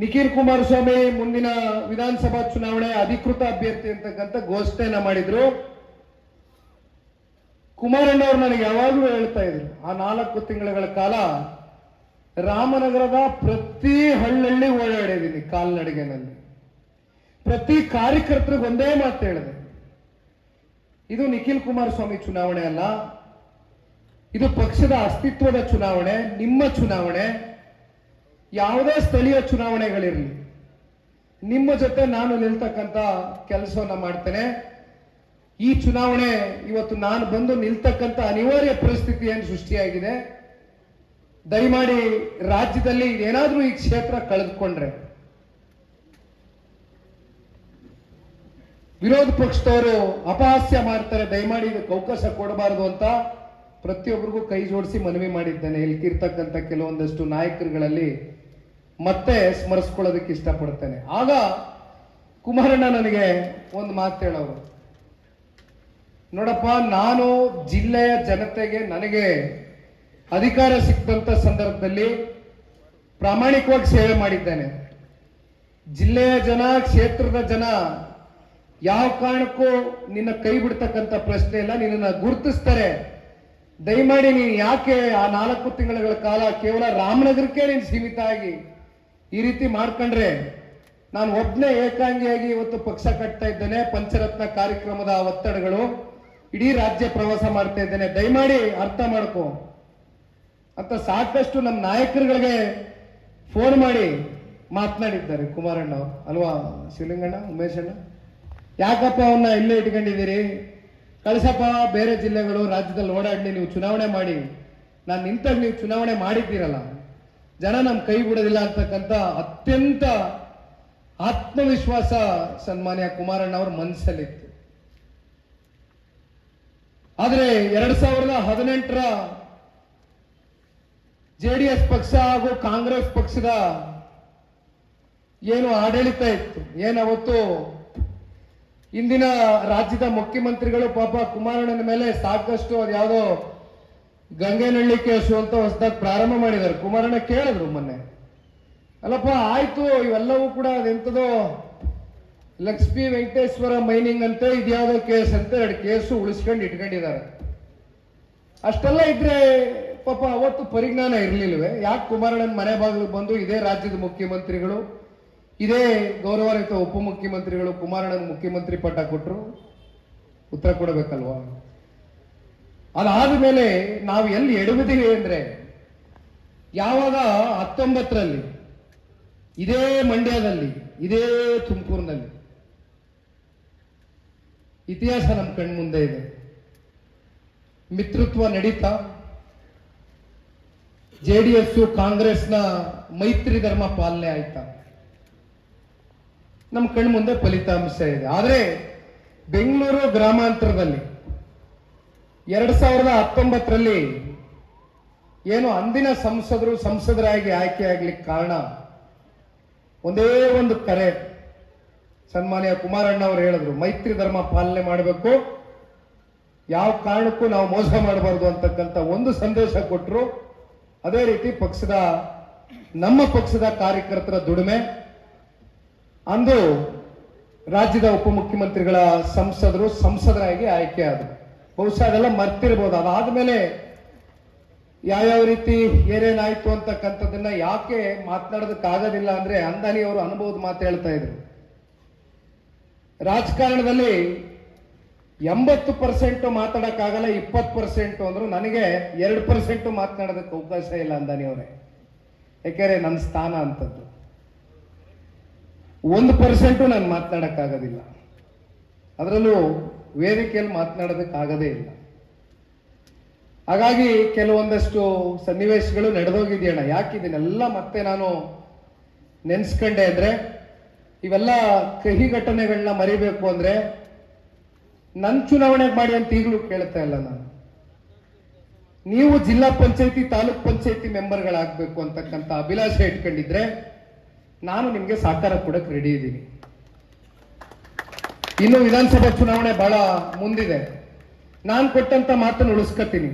ನಿಖಿಲ್ ಕುಮಾರಸ್ವಾಮಿ ಮುಂದಿನ ವಿಧಾನಸಭಾ ಚುನಾವಣೆ ಅಧಿಕೃತ ಅಭ್ಯರ್ಥಿ ಅಂತಕ್ಕಂಥ ಘೋಷಣೆಯನ್ನ ಮಾಡಿದ್ರು. ಕುಮಾರಣ್ಣ ಅವರು ನನಗೆ ಯಾವಾಗಲೂ ಹೇಳ್ತಾ ಇದ್ರು, ಆ 4 ತಿಂಗಳ ಕಾಲ ರಾಮನಗರದ ಪ್ರತಿ ಹಳ್ಳಿ ಓಡಾಡಿದ್ದೀನಿ ಕಾಲ್ನಡಿಗೆನಲ್ಲಿ. ಪ್ರತಿ ಕಾರ್ಯಕರ್ತರಿಗೆ ಒಂದೇ ಮಾತು ಹೇಳಿದೆ, ಇದು ನಿಖಿಲ್ ಕುಮಾರಸ್ವಾಮಿ ಚುನಾವಣೆ ಅಲ್ಲ, ಇದು ಪಕ್ಷದ ಅಸ್ತಿತ್ವದ ಚುನಾವಣೆ, ನಿಮ್ಮ ಚುನಾವಣೆ. ಯಾವುದೇ ಸ್ಥಳೀಯ ಚುನಾವಣೆಗಳಿರಲಿ, ನಿಮ್ಮ ಜೊತೆ ನಾನು ನಿಲ್ತಕ್ಕಂಥ ಕೆಲಸವನ್ನ ಮಾಡ್ತೇನೆ. ಈ ಚುನಾವಣೆ ಇವತ್ತು ನಾನು ಬಂದು ನಿಲ್ತಕ್ಕಂಥ ಅನಿವಾರ್ಯ ಪರಿಸ್ಥಿತಿ ಏನು ಸೃಷ್ಟಿಯಾಗಿದೆ, ದಯಮಾಡಿ ರಾಜ್ಯದಲ್ಲಿ ಏನಾದ್ರೂ ಈ ಕ್ಷೇತ್ರ ಕಳೆದುಕೊಂಡ್ರೆ ವಿರೋಧ ಪಕ್ಷದವರು ಅಪಹಾಸ್ಯ ಮಾಡ್ತಾರೆ, ದಯಮಾಡಿ ಇದಕ್ಕೆ ಅವಕಾಶ ಕೊಡಬಾರದು ಅಂತ ಪ್ರತಿಯೊಬ್ಬರಿಗೂ ಕೈ ಜೋಡಿಸಿ ಮನವಿ ಮಾಡಿದ್ದೇನೆ. ಇಲ್ಲಿರ್ತಕ್ಕಂಥ ಕೆಲವೊಂದಷ್ಟು ನಾಯಕರುಗಳಲ್ಲಿ ಮತ್ತೆ ಸ್ಮರಿಸ್ಕೊಳ್ಳೋದಕ್ಕೆ ಇಷ್ಟಪಡ್ತೇನೆ. ಆಗ ಕುಮಾರಣ್ಣ ನನಗೆ ಒಂದು ಮಾತು ಹೇಳೋರು, ನೋಡಪ್ಪ, ನಾನು ಜಿಲ್ಲೆಯ ಜನತೆಗೆ ನನಗೆ ಅಧಿಕಾರ ಸಿಕ್ಕಂತ ಸಂದರ್ಭದಲ್ಲಿ ಪ್ರಾಮಾಣಿಕವಾಗಿ ಸೇವೆ ಮಾಡಿದ್ದೇನೆ. ಜಿಲ್ಲೆಯ ಜನ, ಕ್ಷೇತ್ರದ ಜನ ಯಾವ ಕಾರಣಕ್ಕೂ ನಿನ್ನ ಕೈ ಬಿಡ್ತಕ್ಕಂಥ ಪ್ರಶ್ನೆ ಇಲ್ಲ, ನಿನ್ನನ್ನು ಗುರುತಿಸ್ತಾರೆ. ದಯಮಾಡಿ ನೀನು ಯಾಕೆ ಆ 4 ತಿಂಗಳ ಕಾಲ ಕೇವಲ ರಾಮನಗರಕ್ಕೆ ನೀನು ಸೀಮಿತ ಆಗಿ ಈ ರೀತಿ ಮಾಡ್ಕೊಂಡ್ರೆ, ನಾನು ಒಬ್ಬನೇ ಏಕಾಂಗಿಯಾಗಿ ಇವತ್ತು ಪಕ್ಷ ಕಟ್ತಾ ಇದ್ದೇನೆ. ಪಂಚರತ್ನ ಕಾರ್ಯಕ್ರಮದ ಒತ್ತಡಗಳು, ಇಡೀ ರಾಜ್ಯ ಪ್ರವಾಸ ಮಾಡ್ತಾ ಇದ್ದೇನೆ, ದಯಮಾಡಿ ಅರ್ಥ ಮಾಡ್ಕೋ ಅಂತ ಸಾಕಷ್ಟು ನಮ್ಮ ನಾಯಕರುಗಳಿಗೆ ಫೋನ್ ಮಾಡಿ ಮಾತನಾಡಿದ್ದಾರೆ ಕುಮಾರಣ್ಣ ಅವರು. ಅಲ್ವಾ ಶಿವಲಿಂಗಣ್ಣ, ಉಮೇಶ್ ಅಣ್ಣ? ಯಾಕಪ್ಪ ಅವನ್ನ ಇಲ್ಲೇ ಇಟ್ಕೊಂಡಿದ್ದೀರಿ, ಕಳಿಸಪ್ಪ ಬೇರೆ ಜಿಲ್ಲೆಗಳು ರಾಜ್ಯದಲ್ಲಿ ಓಡಾಡ್ಲಿ, ನೀವು ಚುನಾವಣೆ ಮಾಡಿ. ನಾನು ನಿಂತಾಗ ನೀವು ಚುನಾವಣೆ ಮಾಡಿದ್ದೀರಲ್ಲ, ಜನ ನಮ್ಮ ಕೈ ಬಿಡೋದಿಲ್ಲ ಅಂತಕ್ಕಂಥ ಅತ್ಯಂತ ಆತ್ಮವಿಶ್ವಾಸ ಸನ್ಮಾನ್ಯ ಕುಮಾರಣ್ಣ ಅವ್ರ ಮನಸ್ಸಲ್ಲಿತ್ತು. ಆದರೆ 2018ರ JDS ಪಕ್ಷ ಹಾಗೂ ಕಾಂಗ್ರೆಸ್ ಪಕ್ಷದ ಏನು ಆಡಳಿತ ಇತ್ತು, ಏನವತ್ತು ಇಂದಿನ ರಾಜ್ಯದ ಮುಖ್ಯಮಂತ್ರಿಗಳು ಪಾಪ ಕುಮಾರಣ್ಣನ ಮೇಲೆ ಸಾಕಷ್ಟು ಅದು ಯಾವುದೋ ಗಂಗೆನಹಳ್ಳಿ ಕೇಸು ಅಂತ ಹೊಸದಾಗಿ ಪ್ರಾರಂಭ ಮಾಡಿದ್ದಾರೆ. ಕುಮಾರಣ್ಣ ಕೇಳಿದ್ರು ಮೊನ್ನೆ, ಅಲ್ಲಪ್ಪ ಆಯ್ತು ಇವೆಲ್ಲವೂ ಕೂಡ ಅದೆಂಥದೋ ಲಕ್ಷ್ಮೀ ವೆಂಕಟೇಶ್ವರ ಮೈನಿಂಗ್ ಅಂತ ಇದ್ಯಾವುದೋ ಕೇಸ್ ಅಂತ 2 ಕೇಸು ಉಳಿಸ್ಕೊಂಡು ಇಟ್ಕೊಂಡಿದ್ದಾರೆ. ಅಷ್ಟೆಲ್ಲ ಇದ್ರೆ ಪಾಪ ಅವತ್ತು ಪರಿಜ್ಞಾನ ಇರಲಿಲ್ವೇ? ಯಾಕೆ ಕುಮಾರಣ್ಣನ ಮನೆ ಬಾಗಿಲಿಗೆ ಬಂದು ಇದೇ ರಾಜ್ಯದ ಮುಖ್ಯಮಂತ್ರಿಗಳು, ಇದೇ ಗೌರವಾನ್ವಿತ ಉಪಮುಖ್ಯಮಂತ್ರಿಗಳು ಕುಮಾರಣ್ಣನ ಮುಖ್ಯಮಂತ್ರಿ ಪಟ್ಟ ಕೊಟ್ಟರು? ಉತ್ತರ ಕೊಡಬೇಕಲ್ವಾ? ಅದಾದ ಮೇಲೆ ನಾವು ಎಲ್ಲಿ ಎಡವಿದೀವಿ ಅಂದ್ರೆ, ಯಾವಾಗ 19ರಲ್ಲಿ ಇದೇ ಮಂಡ್ಯದಲ್ಲಿ, ಇದೇ ತುಮಕೂರಿನಲ್ಲಿ ಇತಿಹಾಸ ನಮ್ಮ ಕಣ್ಮುಂದೆ ಇದೆ. ಮಿತ್ರತ್ವ ನಡೀತಾ JDS ಕಾಂಗ್ರೆಸ್ನ ಮೈತ್ರಿ ಧರ್ಮ ಪಾಲನೆ ಆಯ್ತಾ? ನಮ್ಮ ಕಣ್ಮುಂದೆ ಫಲಿತಾಂಶ ಇದೆ. ಆದರೆ ಬೆಂಗಳೂರು ಗ್ರಾಮಾಂತರದಲ್ಲಿ 2019ರಲ್ಲಿ ಏನು ಅಂದಿನ ಸಂಸದರಾಗಿ ಆಯ್ಕೆಯಾಗ್ಲಿಕ್ಕೆ ಕಾರಣ ಒಂದೇ ಒಂದು ಕರೆ. ಸನ್ಮಾನ್ಯ ಕುಮಾರಣ್ಣ ಅವರು ಹೇಳಿದ್ರು, ಮೈತ್ರಿ ಧರ್ಮ ಪಾಲನೆ ಮಾಡಬೇಕು, ಯಾವ ಕಾರಣಕ್ಕೂ ನಾವು ಮೋಸ ಮಾಡಬಾರ್ದು ಅಂತಕ್ಕಂಥ ಒಂದು ಸಂದೇಶ ಕೊಟ್ಟರು. ಅದೇ ರೀತಿ ನಮ್ಮ ಪಕ್ಷದ ಕಾರ್ಯಕರ್ತರ ದುಡಿಮೆ, ಅಂದು ರಾಜ್ಯದ ಉಪಮುಖ್ಯಮಂತ್ರಿಗಳ ಸಂಸದರಾಗಿ ಆಯ್ಕೆ ಆದರು. ಬಹುಶಃ ಅದೆಲ್ಲ ಮರ್ತಿರ್ಬೋದು. ಅದಾದ್ಮೇಲೆ ಯಾವ್ಯಾವ ರೀತಿ ಏನೇನಾಯ್ತು ಅಂತಕ್ಕಂಥದ್ದನ್ನ ಯಾಕೆ ಮಾತನಾಡೋದಕ್ಕಾಗೋದಿಲ್ಲ ಅಂದ್ರೆ, ಅಂದಾನಿ ಅವರು ಅನುಭವದ ಮಾತು ಹೇಳ್ತಾ ಇದ್ರು. ರಾಜಕಾರಣದಲ್ಲಿ 80% ಮಾತಾಡಕ್ಕಾಗಲ್ಲ, 20% ಅಂದ್ರು. ನನಗೆ 2% ಮಾತನಾಡೋದಕ್ಕೆ ಅವಕಾಶ ಇಲ್ಲ ಅಂದಾನಿ ಅವರೇ. ಯಾಕೆಂದ್ರೆ ನನ್ನ ಸ್ಥಾನ ಅಂತದ್ದು. 1% ನಾನು ಮಾತನಾಡಕ್ಕಾಗೋದಿಲ್ಲ, ಅದರಲ್ಲೂ ವೇದಿಕೆಯಲ್ಲಿ ಮಾತನಾಡೋದಕ್ಕಾಗದೇ ಇಲ್ಲ. ಹಾಗಾಗಿ ಕೆಲವೊಂದಷ್ಟು ಸನ್ನಿವೇಶಗಳು ನಡೆದೋಗಿದೆಯಣ್ಣ. ಯಾಕಿದೆಲ್ಲ ಮತ್ತೆ ನಾನು ನೆನ್ಸ್ಕೊಂಡೆ ಅಂದ್ರೆ, ಇವೆಲ್ಲ ಕಹಿ ಘಟನೆಗಳನ್ನ ಮರಿಬೇಕು ಅಂದ್ರೆ ನನ್ನ ಚುನಾವಣೆ ಮಾಡಿ ಅಂತ ಈಗಲೂ ಕೇಳ್ತಾ ಇಲ್ಲ ನಾನು. ನೀವು ಜಿಲ್ಲಾ ಪಂಚಾಯತಿ ತಾಲೂಕ್ ಪಂಚಾಯತಿ ಮೆಂಬರ್ಗಳಾಗಬೇಕು ಅಂತಕ್ಕಂಥ ಅಭಿಲಾಷೆ ಇಟ್ಕೊಂಡಿದ್ರೆ ನಾನು ನಿಮಗೆ ಸಹಕಾರ ಕೊಡಕ್ಕೆ ರೆಡಿ ಇದ್ದೀನಿ. ಇನ್ನು ವಿಧಾನಸಭಾ ಚುನಾವಣೆ ಬಹಳ ಮುಂದಿದೆ. ನಾನು ಕೊಟ್ಟಂತ ಮಾತನ್ನು ಉಳಿಸ್ಕೊತೀನಿ.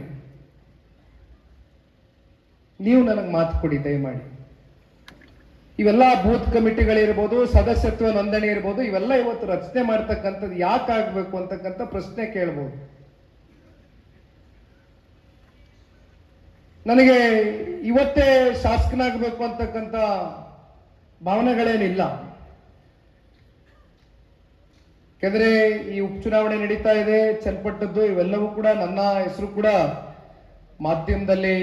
ನೀವು ನನಗೆ ಮಾತು ಕೊಡಿ ದಯಮಾಡಿ. ಇವೆಲ್ಲ ಬೂತ್ ಕಮಿಟಿಗಳಿರ್ಬೋದು, ಸದಸ್ಯತ್ವ ನೋಂದಣಿ ಇರ್ಬೋದು, ಇವೆಲ್ಲ ಇವತ್ತು ರಚನೆ ಮಾಡ್ತಕ್ಕಂಥದ್ದು ಯಾಕೆ ಆಗ್ಬೇಕು ಅಂತಕ್ಕಂಥ ಪ್ರಶ್ನೆ ಕೇಳ್ಬೋದು. ನನಗೆ ಇವತ್ತೇ ಶಾಸಕನಾಗಬೇಕು ಅಂತಕ್ಕಂಥ ಭಾವನೆಗಳೇನಿಲ್ಲ. ಯಾಕಂದ್ರೆ ಈ ಉಪಚುನಾವಣೆ ನಡೀತಾ ಇದೆ, ಚನ್ನಪಟ್ಟದ್ದು, ಇವೆಲ್ಲವೂ ಕೂಡ ನನ್ನ ಹೆಸರು ಕೂಡ ಮಾಧ್ಯಮದಲ್ಲಿ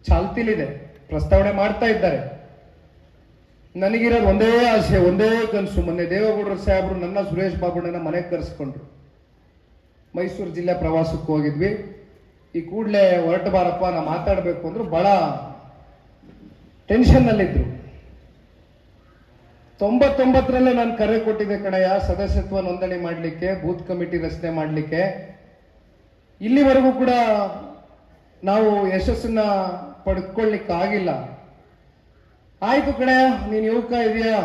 ಚಾಲ್ತಿಲಿದೆ, ಪ್ರಸ್ತಾವನೆ ಮಾಡ್ತಾ ಇದ್ದಾರೆ. ನನಗಿರೋದು ಒಂದೇ ಆಸೆ, ಒಂದೇ ಕನಸು. ಮೊನ್ನೆ ದೇವೇಗೌಡರು ಸಾಹೇಬರು ನನ್ನ ಸುರೇಶ್ ಬಾಬುಣ್ಣನ ಮನೆಗೆ ಕರೆಸ್ಕೊಂಡ್ರು. ಮೈಸೂರು ಜಿಲ್ಲೆ ಪ್ರವಾಸಕ್ಕೆ ಹೋಗಿದ್ವಿ. ಈ ಕೂಡಲೇ ಹೊರಟು ಬಾರಪ್ಪ ನಾ ಮಾತಾಡಬೇಕು ಅಂದ್ರು. ಬಹಳ ಟೆನ್ಷನ್ನಲ್ಲಿದ್ರು. 99ರಲ್ಲೇ ನಾನು ಕರೆ ಕೊಟ್ಟಿದ್ದೆ ಕಣಯ್ಯ, ಸದಸ್ಯತ್ವ ನೋಂದಣಿ ಮಾಡಲಿಕ್ಕೆ, ಬೂತ್ ಕಮಿಟಿ ರಚನೆ ಮಾಡಲಿಕ್ಕೆ. ಇಲ್ಲಿವರೆಗೂ ಕೂಡ ನಾವು ಯಶಸ್ಸನ್ನ ಪಡ್ಕೊಳ್ಳಿಕ್ಕಾಗಿಲ್ಲ. ಆಯ್ತು ಕಣಯ್ಯ, ನೀನು ಯುವಕ ಇದೆಯಾ,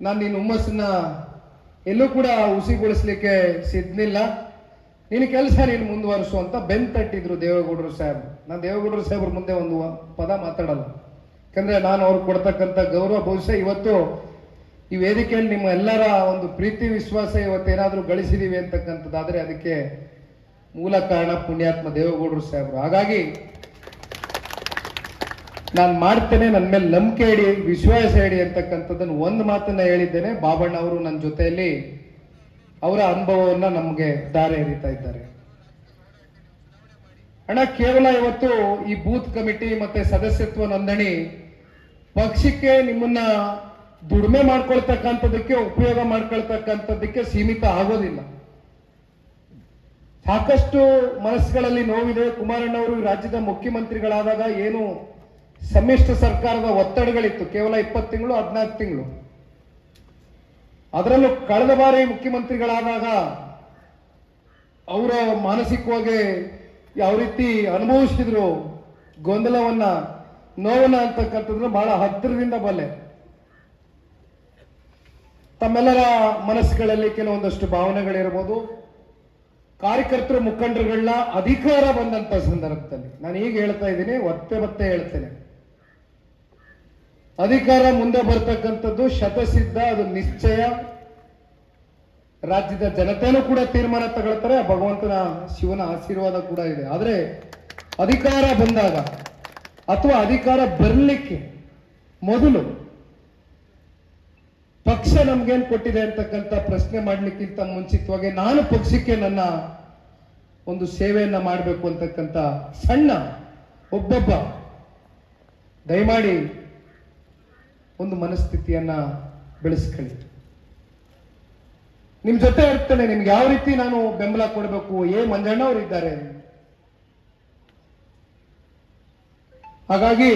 ನಾನು ನಿನ್ನ ಹುಮ್ಮಸ್ಸನ್ನ ಎಲ್ಲೂ ಕೂಡ ಹುಸಿಗೊಳಿಸ್ಲಿಕ್ಕೆ ಸಿದ್ನಿಲ್ಲ, ನಿನ್ನ ಕೆಲಸ ನೀನು ಮುಂದುವರಿಸು ಅಂತ ಬೆನ್ ತಟ್ಟಿದ್ರು ದೇವೇಗೌಡರು ಸಾಹೇಬ್. ನಾನು ದೇವೇಗೌಡರು ಸಾಹೇಬ್ರ ಮುಂದೆ ಒಂದು ಪದ ಮಾತಾಡಲ್ಲ. ಯಾಕಂದ್ರೆ ನಾನು ಅವ್ರಿಗೆ ಕೊಡ್ತಕ್ಕಂಥ ಗೌರವ ಬಹುಶಃ ಇವತ್ತು ಈ ವೇದಿಕೆಯಲ್ಲಿ ನಿಮ್ಮ ಎಲ್ಲರ ಒಂದು ಪ್ರೀತಿ ವಿಶ್ವಾಸ ಇವತ್ತೇನಾದ್ರೂ ಗಳಿಸಿದೀವಿ ಅಂತಕ್ಕಂಥದ್ದಾದ್ರೆ ಅದಕ್ಕೆ ಮೂಲ ಕಾರಣ ಪುಣ್ಯಾತ್ಮ ದೇವೇಗೌಡರು ಸಾಹೇಬರು. ಹಾಗಾಗಿ ನಾನು ಮಾಡ್ತೇನೆ, ನನ್ನ ಮೇಲೆ ನಂಬಿಕೆ ಇಡಿ, ವಿಶ್ವಾಸ ಇಡಿ ಅಂತಕ್ಕಂಥದ್ದನ್ನು ಒಂದು ಮಾತನ್ನ ಹೇಳಿದ್ದೇನೆ. ಬಾಬಣ್ಣ ಅವರು ನನ್ನ ಜೊತೆಯಲ್ಲಿ ಅವರ ಅನುಭವವನ್ನ ನಮಗೆ ದಾರಿ ಎರಿತಾ ಇದ್ದಾರೆ. ಅಣ್ಣ, ಕೇವಲ ಇವತ್ತು ಈ ಬೂತ್ ಕಮಿಟಿ ಮತ್ತೆ ಸದಸ್ಯತ್ವ ನೋಂದಣಿ ಪಕ್ಷಕ್ಕೆ ನಿಮ್ಮನ್ನ ದುಡಿಮೆ ಮಾಡ್ಕೊಳ್ತಕ್ಕಂಥದಕ್ಕೆ, ಉಪಯೋಗ ಮಾಡ್ಕೊಳ್ತಕ್ಕಂಥದಕ್ಕೆ ಸೀಮಿತ ಆಗೋದಿಲ್ಲ. ಸಾಕಷ್ಟು ಮನಸ್ಸುಗಳಲ್ಲಿ ನೋವಿದೆ. ಕುಮಾರಣ್ಣವರು ರಾಜ್ಯದ ಮುಖ್ಯಮಂತ್ರಿಗಳಾದಾಗ ಏನು ಸಮ್ಮಿಶ್ರ ಸರ್ಕಾರದ ಒತ್ತಡಗಳಿತ್ತು, ಕೇವಲ 20 ತಿಂಗಳು 14 ತಿಂಗಳು. ಅದರಲ್ಲೂ ಕಳೆದ ಬಾರಿ ಮುಖ್ಯಮಂತ್ರಿಗಳಾದಾಗ ಅವರ ಮಾನಸಿಕವಾಗಿ ಯಾವ ರೀತಿ ಅನುಭವಿಸಿದ್ರು ಗೊಂದಲವನ್ನ, ನೋವನ್ನ ಅಂತಕ್ಕಂಥದ್ದು ಬಹಳ ಹತ್ತಿರದಿಂದ ಬಲ್ಲೆ. ತಮ್ಮೆಲ್ಲರ ಮನಸ್ಸುಗಳಲ್ಲಿ ಕೆಲವೊಂದಷ್ಟು ಭಾವನೆಗಳಿರ್ಬೋದು. ಕಾರ್ಯಕರ್ತರು ಮುಖಂಡರುಗಳನ್ನ ಅಧಿಕಾರ ಬಂದಂತ ಸಂದರ್ಭದಲ್ಲಿ ನಾನು ಈಗ ಹೇಳ್ತಾ ಇದ್ದೀನಿ, ಮತ್ತೆ ಹೇಳ್ತೇನೆ, ಅಧಿಕಾರ ಮುಂದೆ ಬರ್ತಕ್ಕಂಥದ್ದು ಶತಸಿದ್ಧ, ಅದು ನಿಶ್ಚಯ. ರಾಜ್ಯದ ಜನತೆನೂ ಕೂಡ ತೀರ್ಮಾನ ತಗೊಳ್ತಾರೆ, ಭಗವಂತನ ಶಿವನ ಆಶೀರ್ವಾದ ಕೂಡ ಇದೆ. ಆದ್ರೆ ಅಧಿಕಾರ ಬಂದಾಗ ಅಥವಾ ಅಧಿಕಾರ ಬರಲಿಕ್ಕೆ ಮೊದಲು ಪಕ್ಷ ನಮ್ಗೇನ್ ಕೊಟ್ಟಿದೆ ಅಂತಕ್ಕಂಥ ಪ್ರಶ್ನೆ ಮಾಡ್ಲಿಕ್ಕಿಂತ ಮುಂಚಿತವಾಗಿ ನಾನು ಪಕ್ಷಕ್ಕೆ ನನ್ನ ಒಂದು ಸೇವೆಯನ್ನ ಮಾಡಬೇಕು ಅಂತಕ್ಕಂಥ ಸಣ್ಣ ಒಬ್ಬೊಬ್ಬ ದಯಮಾಡಿ ಒಂದು ಮನಸ್ಥಿತಿಯನ್ನ ಬೆಳೆಸ್ಕೊಳ್ಳಿ. ನಿಮ್ ಜೊತೆ ಇರ್ತೇನೆ, ನಿಮ್ಗೆ ಯಾವ ರೀತಿ ನಾನು ಬೆಂಬಲ ಕೊಡಬೇಕು. ಮಂಜಣ್ಣ ಅವರು ಇದ್ದಾರೆ. ಹಾಗಾಗಿ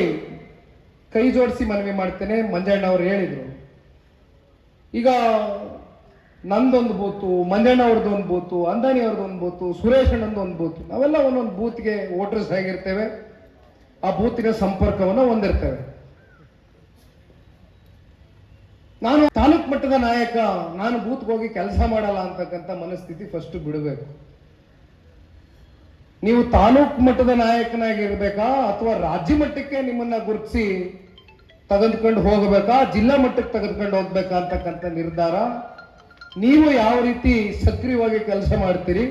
ಕೈ ಜೋಡಿಸಿ ಮನವಿ ಮಾಡ್ತೇನೆ. ಮಂಜಣ್ಣ ಅವರು ಹೇಳಿದ್ರು, ಈಗ ನಂದೊಂದು ಬೂತು, ಮಂಜಣ್ಣ ಅವ್ರದ್ದು ಒಂದು ಬೂತು, ಅಂದಾನಿ ಅವ್ರದ್ದು ಒಂದು ಬೂತು, ಸುರೇಶ್ ಅಣ್ಣಂದು ಒಂದು ಬೂತು, ನಾವೆಲ್ಲ ಒಂದೊಂದು ಬೂತ್ಗೆ ವೋಟರ್ಸ್ ಆಗಿರ್ತೇವೆ, ಆ ಬೂತಿನ ಸಂಪರ್ಕವನ್ನು ಹೊಂದಿರ್ತೇವೆ. ನಾನು ತಾಲೂಕ್ ಮಟ್ಟದ ನಾಯಕ, ನಾನು ಬೂತ್ಗೆ ಹೋಗಿ ಕೆಲಸ ಮಾಡಲ್ಲ ಅಂತಕ್ಕಂಥ ಮನಸ್ಥಿತಿ ಫಸ್ಟ್ ಬಿಡಬೇಕು. ನೀವು ತಾಲೂಕ್ ಮಟ್ಟದ ನಾಯಕನಾಗಿರ್ಬೇಕಾ ಅಥವಾ ರಾಜ್ಯ ಮಟ್ಟಕ್ಕೆ ನಿಮ್ಮನ್ನ ಗುರುತಿಸಿ ತೆಗೆದುಕೊಂಡು ಹೋಗಬೇಕಾ, ಜಿಲ್ಲಾ ಮಟ್ಟಕ್ಕೆ ತೆಗೆದುಕೊಂಡು ಹೋಗ್ಬೇಕಾ ಅಂತಕ್ಕಂಥ ನಿರ್ಧಾರ ನೀವು ಯಾವ ರೀತಿ ಸಕ್ರಿಯವಾಗಿ ಕೆಲಸ ಮಾಡ್ತೀರಿ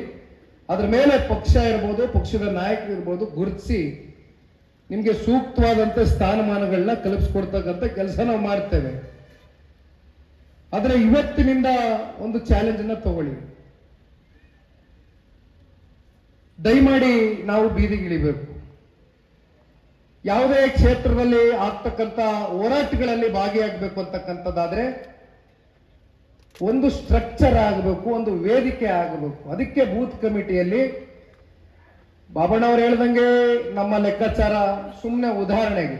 ಅದ್ರ ಮೇಲೆ ಪಕ್ಷ ಇರ್ಬೋದು, ಪಕ್ಷದ ನಾಯಕರು ಇರ್ಬೋದು, ಗುರುತಿಸಿ ನಿಮ್ಗೆ ಸೂಕ್ತವಾದಂತ ಸ್ಥಾನಮಾನಗಳನ್ನ ಕಲ್ಪಿಸ್ಕೊಡ್ತಕ್ಕಂಥ ಕೆಲಸ ನಾವು ಮಾಡ್ತೇವೆ. ಆದ್ರೆ ಇವತ್ತಿನಿಂದ ಒಂದು ಚಾಲೆಂಜ್ ಅನ್ನ ತಗೊಳ್ಳಿ. ದಯಮಾಡಿ ನಾವು ಬೀದಿಗಿಳಿಬೇಕು. ಯಾವುದೇ ಕ್ಷೇತ್ರದಲ್ಲಿ ಆಗ್ತಕ್ಕಂಥ ಹೋರಾಟಗಳಲ್ಲಿ ಭಾಗಿಯಾಗಬೇಕು ಅಂತಕ್ಕಂಥದ್ದಾದ್ರೆ ಒಂದು ಸ್ಟ್ರಕ್ಚರ್ ಆಗಬೇಕು, ಒಂದು ವೇದಿಕೆ ಆಗಬೇಕು. ಅದಕ್ಕೆ ಬೂತ್ ಕಮಿಟಿಯಲ್ಲಿ ಬಾಬಣ್ಣವ್ರು ಹೇಳ್ದಂಗೆ ನಮ್ಮ ಲೆಕ್ಕಾಚಾರ ಸುಮ್ಮನೆ ಉದಾಹರಣೆಗೆ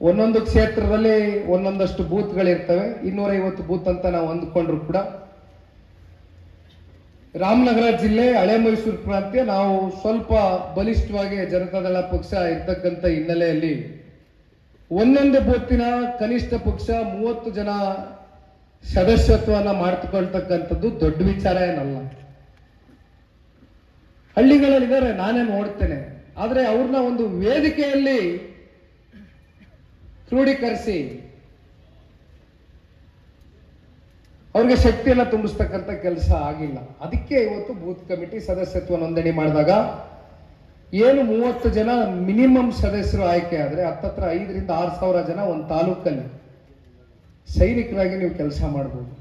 ಒಂದೊಂದು ಕ್ಷೇತ್ರದಲ್ಲಿ ಒಂದೊಂದಷ್ಟು ಬೂತ್ಗಳಿರ್ತವೆ. 250 ಬೂತ್ ಅಂತ ನಾವು ಅಂದ್ಕೊಂಡ್ರು ಕೂಡ ರಾಮನಗರ ಜಿಲ್ಲೆ ಹಳೆ ಮೈಸೂರು ಪ್ರಾಂತ್ಯ ನಾವು ಸ್ವಲ್ಪ ಬಲಿಷ್ಠವಾಗಿ ಜನತಾದಳ ಪಕ್ಷ ಇರ್ತಕ್ಕಂಥ ಹಿನ್ನೆಲೆಯಲ್ಲಿ ಒಂದೊಂದು ಬೂತಿನ ಕನಿಷ್ಠ ಪಕ್ಷ 30 ಜನ ಸದಸ್ಯತ್ವನ ಮಾಡ್ತಕೊಳ್ತಕ್ಕಂಥದ್ದು ದೊಡ್ಡ ವಿಚಾರ ಏನಲ್ಲ. ಹಳ್ಳಿಗಳಲ್ಲಿದ್ದಾರೆ, ನಾನೇ ನೋಡ್ತೇನೆ. ಆದ್ರೆ ಅವ್ರನ್ನ ಒಂದು ವೇದಿಕೆಯಲ್ಲಿ ಕ್ರೋಢೀಕರಿಸಿ ಅವ್ರಿಗೆ ಶಕ್ತಿಯನ್ನ ತುಂಬಿಸ್ತಕ್ಕಂಥ ಕೆಲಸ ಆಗಿಲ್ಲ. ಅದಕ್ಕೆ ಇವತ್ತು ಬೂತ್ ಕಮಿಟಿ ಸದಸ್ಯತ್ವ ನೋಂದಣಿ ಮಾಡಿದಾಗ ಏನು 30 ಜನ ಮಿನಿಮಮ್ ಸದಸ್ಯರು ಆಯ್ಕೆ ಆದ್ರೆ ಹತ್ತತ್ರ 5 ರಿಂದ 6 ಸಾವಿರ ಜನ ಒಂದು ತಾಲೂಕಲ್ಲಿ ಸೈನಿಕರಾಗಿ ನೀವು ಕೆಲಸ ಮಾಡಬಹುದು.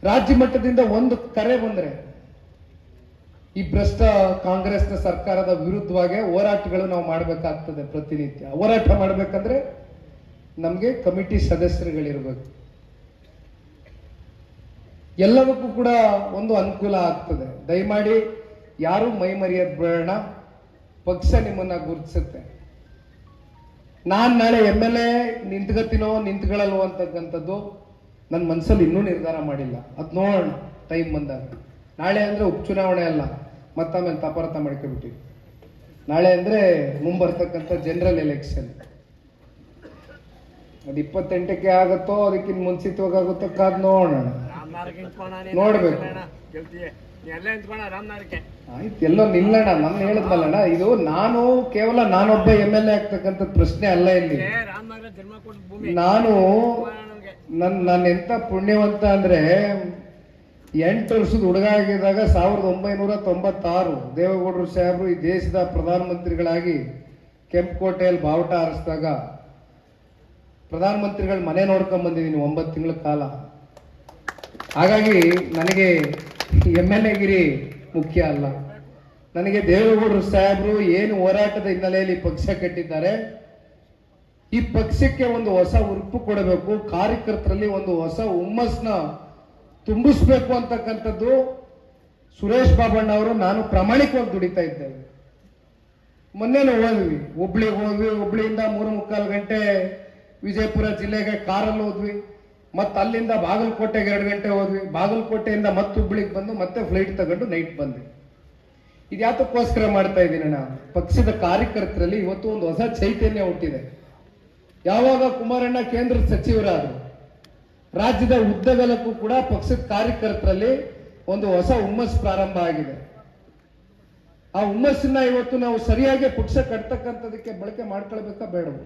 ರಾಜ್ಯ ಮಟ್ಟದಿಂದ ಒಂದು ಕರೆ ಬಂದ್ರೆ ಈ ಭ್ರಷ್ಟ ಕಾಂಗ್ರೆಸ್ನ ಸರ್ಕಾರದ ವಿರುದ್ಧವಾಗಿ ಹೋರಾಟಗಳು ನಾವು ಮಾಡಬೇಕಾಗ್ತದೆ. ಪ್ರತಿನಿತ್ಯ ಹೋರಾಟ ಮಾಡಬೇಕಂದ್ರೆ ನಮಗೆ ಕಮಿಟಿ ಸದಸ್ಯರುಗಳಿರ್ಬೇಕು. ಎಲ್ಲದಕ್ಕೂ ಕೂಡ ಒಂದು ಅನುಕೂಲ ಆಗ್ತದೆ. ದಯಮಾಡಿ ಯಾರು ಮೈ ಮರೆಯೋದು ಬೇಡ. ಪಕ್ಷ ನಿಮ್ಮನ್ನ ಗುರುತಿಸುತ್ತೆ. ನಾನ್ ನಾಳೆ MLA ನಿಂತ್ಕತೀನೋ ನಿಂತ್ಕೊಳ್ಳಲ್ವೋ ಅಂತಕ್ಕಂಥದ್ದು ನನ್ನ ಮನಸ್ಸಲ್ಲಿ ಇನ್ನೂ ನಿರ್ಧಾರ ಮಾಡಿಲ್ಲ. ಅದ್ ನೋಡೋಣ ಟೈಮ್ ಬಂದಾಗ. ನಾಳೆ ಅಂದ್ರೆ ಉಪಚುನಾವಣೆ ಅಲ್ಲ, ಮತ್ತೊಮ್ಮೆ ತಪಾರತ ಮಾಡ್ಕೊಬಿಟ್ಟಿವಿ. ನಾಳೆ ಅಂದ್ರೆ ಮುಂಬರ್ತಕ್ಕಂಥ ಜನರಲ್ ಎಲೆಕ್ಷನ್. ಅದು 28ಕ್ಕೆ ಆಗುತ್ತೋ ಅದಕ್ಕಿಂತ ಮುಂಚಿತವಾಗಿ ಆಗುತ್ತೋ ಕಾದ್ ನೋಡೋಣ, ನೋಡ್ಬೇಕು. ಆಯ್ತು, ಎಲ್ಲೋ ನಿಲ್ಲೋಣ. ನಾನು ಹೇಳಿದ್ನಲ್ಲಣ್ಣ, ಇದು ನಾನು ಕೇವಲ ನಾನೊಬ್ಬ MLA ಆಗ್ತಕ್ಕಂಥ ಪ್ರಶ್ನೆ ಅಲ್ಲ ಇಲ್ಲಿ. ನಾನು ನನ್ನ ಎಂತ ಪುಣ್ಯವಂತ ಅಂದ್ರೆ 8 ವರ್ಷದ ಹುಡುಗ ಆಗಿದ್ದಾಗ 1996 ದೇವೇಗೌಡರು ಸಾಹೇಬರು ಈ ದೇಶದ ಪ್ರಧಾನಮಂತ್ರಿಗಳಾಗಿ ಕೆಂಪುಕೋಟೆಯಲ್ಲಿ ಬಾವುಟ ಹಾರಿಸಿದಾಗ ಪ್ರಧಾನಮಂತ್ರಿಗಳ ಮನೆ ನೋಡ್ಕೊಂಡ್ ಬಂದಿದ್ದೀನಿ 9 ತಿಂಗಳ ಕಾಲ. ಹಾಗಾಗಿ ನನಗೆ MLA ಗಿರಿ ಮುಖ್ಯ ಅಲ್ಲ. ನನಗೆ ದೇವೇಗೌಡರು ಸಾಹೇಬರು ಏನು ಹೋರಾಟದ ಹಿನ್ನೆಲೆಯಲ್ಲಿ ಪಕ್ಷ ಕಟ್ಟಿದ್ದಾರೆ, ಈ ಪಕ್ಷಕ್ಕೆ ಒಂದು ಹೊಸ ಉರುಪು ಕೊಡಬೇಕು, ಕಾರ್ಯಕರ್ತರಲ್ಲಿ ಒಂದು ಹೊಸ ಹುಮ್ಮಸ್ನ ತುಂಬಿಸ್ಬೇಕು ಅಂತಕ್ಕಂಥದ್ದು ಸುರೇಶ್ ಬಾಬಣ್ಣ ಅವರು ನಾನು ಪ್ರಾಮಾಣಿಕವಾಗಿ ದುಡಿತಾ ಇದ್ದೇವೆ. ಮೊನ್ನೆನೂ ಹೋದ್ವಿ, ಹುಬ್ಳಿಗೆ ಹೋದ್ವಿ. ಹುಬ್ಳಿಯಿಂದ 3:45 ಗಂಟೆ ವಿಜಯಪುರ ಜಿಲ್ಲೆಗೆ ಕಾರಲ್ಲಿ ಹೋದ್ವಿ. ಮತ್ತೆ ಅಲ್ಲಿಂದ ಬಾಗಲಕೋಟೆಗೆ 2 ಗಂಟೆ ಹೋದ್ವಿ. ಬಾಗಲಕೋಟೆಯಿಂದ ಮತ್ತೆ ಹುಬ್ಳಿಗೆ ಬಂದು ಮತ್ತೆ ಫ್ಲೈಟ್ ತಗೊಂಡು ನೈಟ್ ಬಂದ್ವಿ. ಇದ್ಯಾತಕ್ಕೋಸ್ಕರ ಮಾಡ್ತಾ ಇದ್ದೀನಿ ನಾನು, ಪಕ್ಷದ ಕಾರ್ಯಕರ್ತರಲ್ಲಿ ಇವತ್ತು ಒಂದು ಹೊಸ ಚೈತನ್ಯ ಹುಟ್ಟಿದೆ. ಯಾವಾಗ ಕುಮಾರಣ್ಣ ಕೇಂದ್ರದ ಸಚಿವರಾದರು, ರಾಜ್ಯದ ಉದ್ದಗಲಕ್ಕೂ ಕೂಡ ಪಕ್ಷದ ಕಾರ್ಯಕರ್ತರಲ್ಲಿ ಒಂದು ಹೊಸ ಹುಮ್ಮಸ್ ಪ್ರಾರಂಭ ಆಗಿದೆ. ಆ ಹುಮ್ಮಸ್ಸನ್ನ ಇವತ್ತು ನಾವು ಸರಿಯಾಗಿ ಪಕ್ಷ ಕಟ್ತಕ್ಕಂಥದಕ್ಕೆ ಬಳಕೆ ಮಾಡ್ಕೊಳ್ಬೇಕಾ ಬೇಡವು?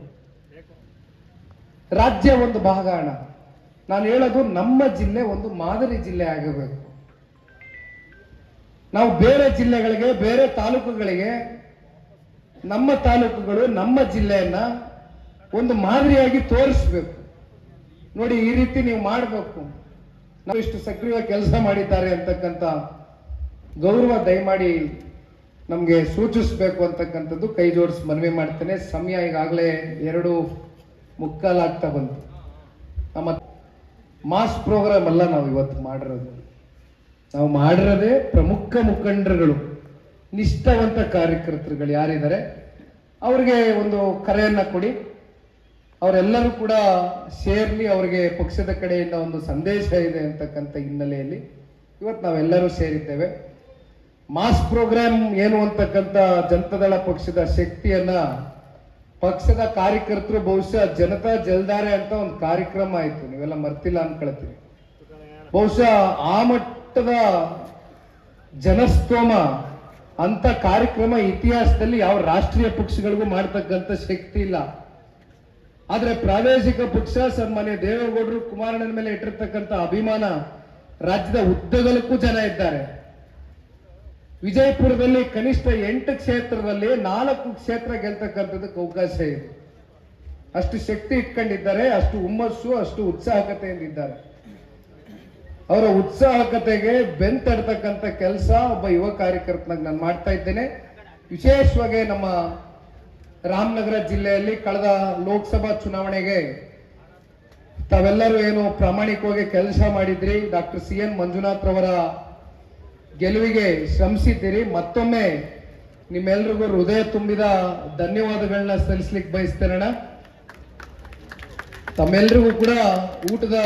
ರಾಜ್ಯ ಒಂದು ಭಾಗ ಅಣ್ಣ. ನಾನು ಹೇಳೋದು ನಮ್ಮ ಜಿಲ್ಲೆ ಒಂದು ಮಾದರಿ ಜಿಲ್ಲೆ ಆಗಬೇಕು. ನಾವು ಬೇರೆ ಜಿಲ್ಲೆಗಳಿಗೆ, ಬೇರೆ ತಾಲೂಕುಗಳಿಗೆ, ನಮ್ಮ ತಾಲೂಕುಗಳು ನಮ್ಮ ಜಿಲ್ಲೆಯನ್ನ ಒಂದು ಮಾದರಿಯಾಗಿ ತೋರಿಸ್ಬೇಕು. ನೋಡಿ, ಈ ರೀತಿ ನೀವು ಮಾಡಬೇಕು. ನಾವು ಇಷ್ಟು ಸಕ್ರಿಯವಾಗಿ ಕೆಲಸ ಮಾಡಿದ್ದಾರೆ ಅಂತಕ್ಕಂಥ ಗೌರವ ದಯಮಾಡಿ ನಮ್ಗೆ ಸೂಚಿಸಬೇಕು ಅಂತಕ್ಕಂಥದ್ದು ಕೈ ಜೋಡಿಸಿ ಮನವಿ ಮಾಡ್ತೇನೆ. ಸಮಯ ಈಗಾಗಲೇ 2:45 ಆಗ್ತಾ ಬಂತು. ನಮ್ಮ ಮಾಸ್ ಪ್ರೋಗ್ರಾಮ್ ಅಲ್ಲ ನಾವು ಇವತ್ತು ಮಾಡಿರೋದು. ನಾವು ಮಾಡಿರೋದೇ ಪ್ರಮುಖ ಮುಖಂಡರುಗಳು, ನಿಷ್ಠಾವಂತ ಕಾರ್ಯಕರ್ತರುಗಳು ಯಾರಿದ್ದಾರೆ ಅವ್ರಿಗೆ ಒಂದು ಕರೆಯನ್ನ ಕೊಡಿ. ಅವರೆಲ್ಲರೂ ಕೂಡ ಸೇರ್ಲಿ. ಅವರಿಗೆ ಪಕ್ಷದ ಕಡೆಯಿಂದ ಒಂದು ಸಂದೇಶ ಇದೆ ಅಂತಕ್ಕಂಥ ಹಿನ್ನೆಲೆಯಲ್ಲಿ ಇವತ್ತು ನಾವೆಲ್ಲರೂ ಸೇರಿದ್ದೇವೆ. ಮಾಸ್ ಪ್ರೋಗ್ರಾಮ್ ಏನು ಅಂತಕ್ಕಂಥ ಜನತಾದಳ ಪಕ್ಷದ ಶಕ್ತಿಯನ್ನ ಪಕ್ಷದ ಕಾರ್ಯಕರ್ತರು ಬಹುಶಃ ಜನತಾ ಜಲ್ದಾರೆ ಅಂತ ಒಂದು ಕಾರ್ಯಕ್ರಮ ಆಯ್ತು, ನೀವೆಲ್ಲ ಮರ್ತಿಲ್ಲ ಅನ್ಕೊಳ್ತೀವಿ. ಬಹುಶಃ ಆ ಮಟ್ಟದ ಜನಸ್ತೋಮ ಅಂತ ಕಾರ್ಯಕ್ರಮ ಇತಿಹಾಸದಲ್ಲಿ ಯಾವ ರಾಷ್ಟ್ರೀಯ ಪಕ್ಷಗಳಿಗೂ ಮಾಡ್ತಕ್ಕಂಥ ಶಕ್ತಿ ಇಲ್ಲ. ಆದ್ರೆ ಪ್ರಾದೇಶಿಕ ಪಕ್ಷ ಸನ್ಮಾನ್ಯ ದೇವೇಗೌಡರು ಕುಮಾರಣ್ಣನ ಮೇಲೆ ಇಟ್ಟಿರ್ತಕ್ಕಂಥ ಅಭಿಮಾನ ರಾಜ್ಯದ ಉದ್ದಗಲಕ್ಕೂ ಜನ ಇದ್ದಾರೆ. ವಿಜಯಪುರದಲ್ಲಿ ಕನಿಷ್ಠ 8 ಕ್ಷೇತ್ರದಲ್ಲಿ 4 ಕ್ಷೇತ್ರ ಗೆಲ್ತಕ್ಕಂಥದಕ್ಕೆ ಅವಕಾಶ ಇದೆ. ಅಷ್ಟು ಶಕ್ತಿ ಇಟ್ಕೊಂಡಿದ್ದಾರೆ, ಅಷ್ಟು ಹುಮ್ಮಸ್ಸು, ಅಷ್ಟು ಉತ್ಸಾಹಕತೆಯಿಂದಿದ್ದಾರೆ. ಅವರ ಉತ್ಸಾಹಕತೆಗೆ ಬೆಂತಡ್ತಕ್ಕಂಥ ಕೆಲಸ ಒಬ್ಬ ಯುವ ಕಾರ್ಯಕರ್ತನಾಗಿ ನಾನು ಮಾಡ್ತಾ ಇದ್ದೇನೆ. ವಿಶೇಷವಾಗಿ ನಮ್ಮ ರಾಮನಗರ ಜಿಲ್ಲೆಯಲ್ಲಿ ಕಳೆದ ಲೋಕಸಭಾ ಚುನಾವಣೆಗೆ ತಾವೆಲ್ಲರೂ ಏನು ಪ್ರಾಮಾಣಿಕವಾಗಿ ಕೆಲಸ ಮಾಡಿದ್ರಿ, ಡಾಕ್ಟರ್ CN ಮಂಜುನಾಥ್ ರವರ ಗೆಲುವಿಗೆ ಶ್ರಮಿಸಿದ್ದೀರಿ. ಮತ್ತೊಮ್ಮೆ ನಿಮ್ಮೆಲ್ರಿಗೂ ಹೃದಯ ತುಂಬಿದ ಧನ್ಯವಾದಗಳನ್ನ ಸಲ್ಲಿಸ್ಲಿಕ್ಕೆ ಬಯಸ್ತೇನಣ್ಣ. ತಮ್ಮೆಲ್ರಿಗೂ ಕೂಡ ಊಟದ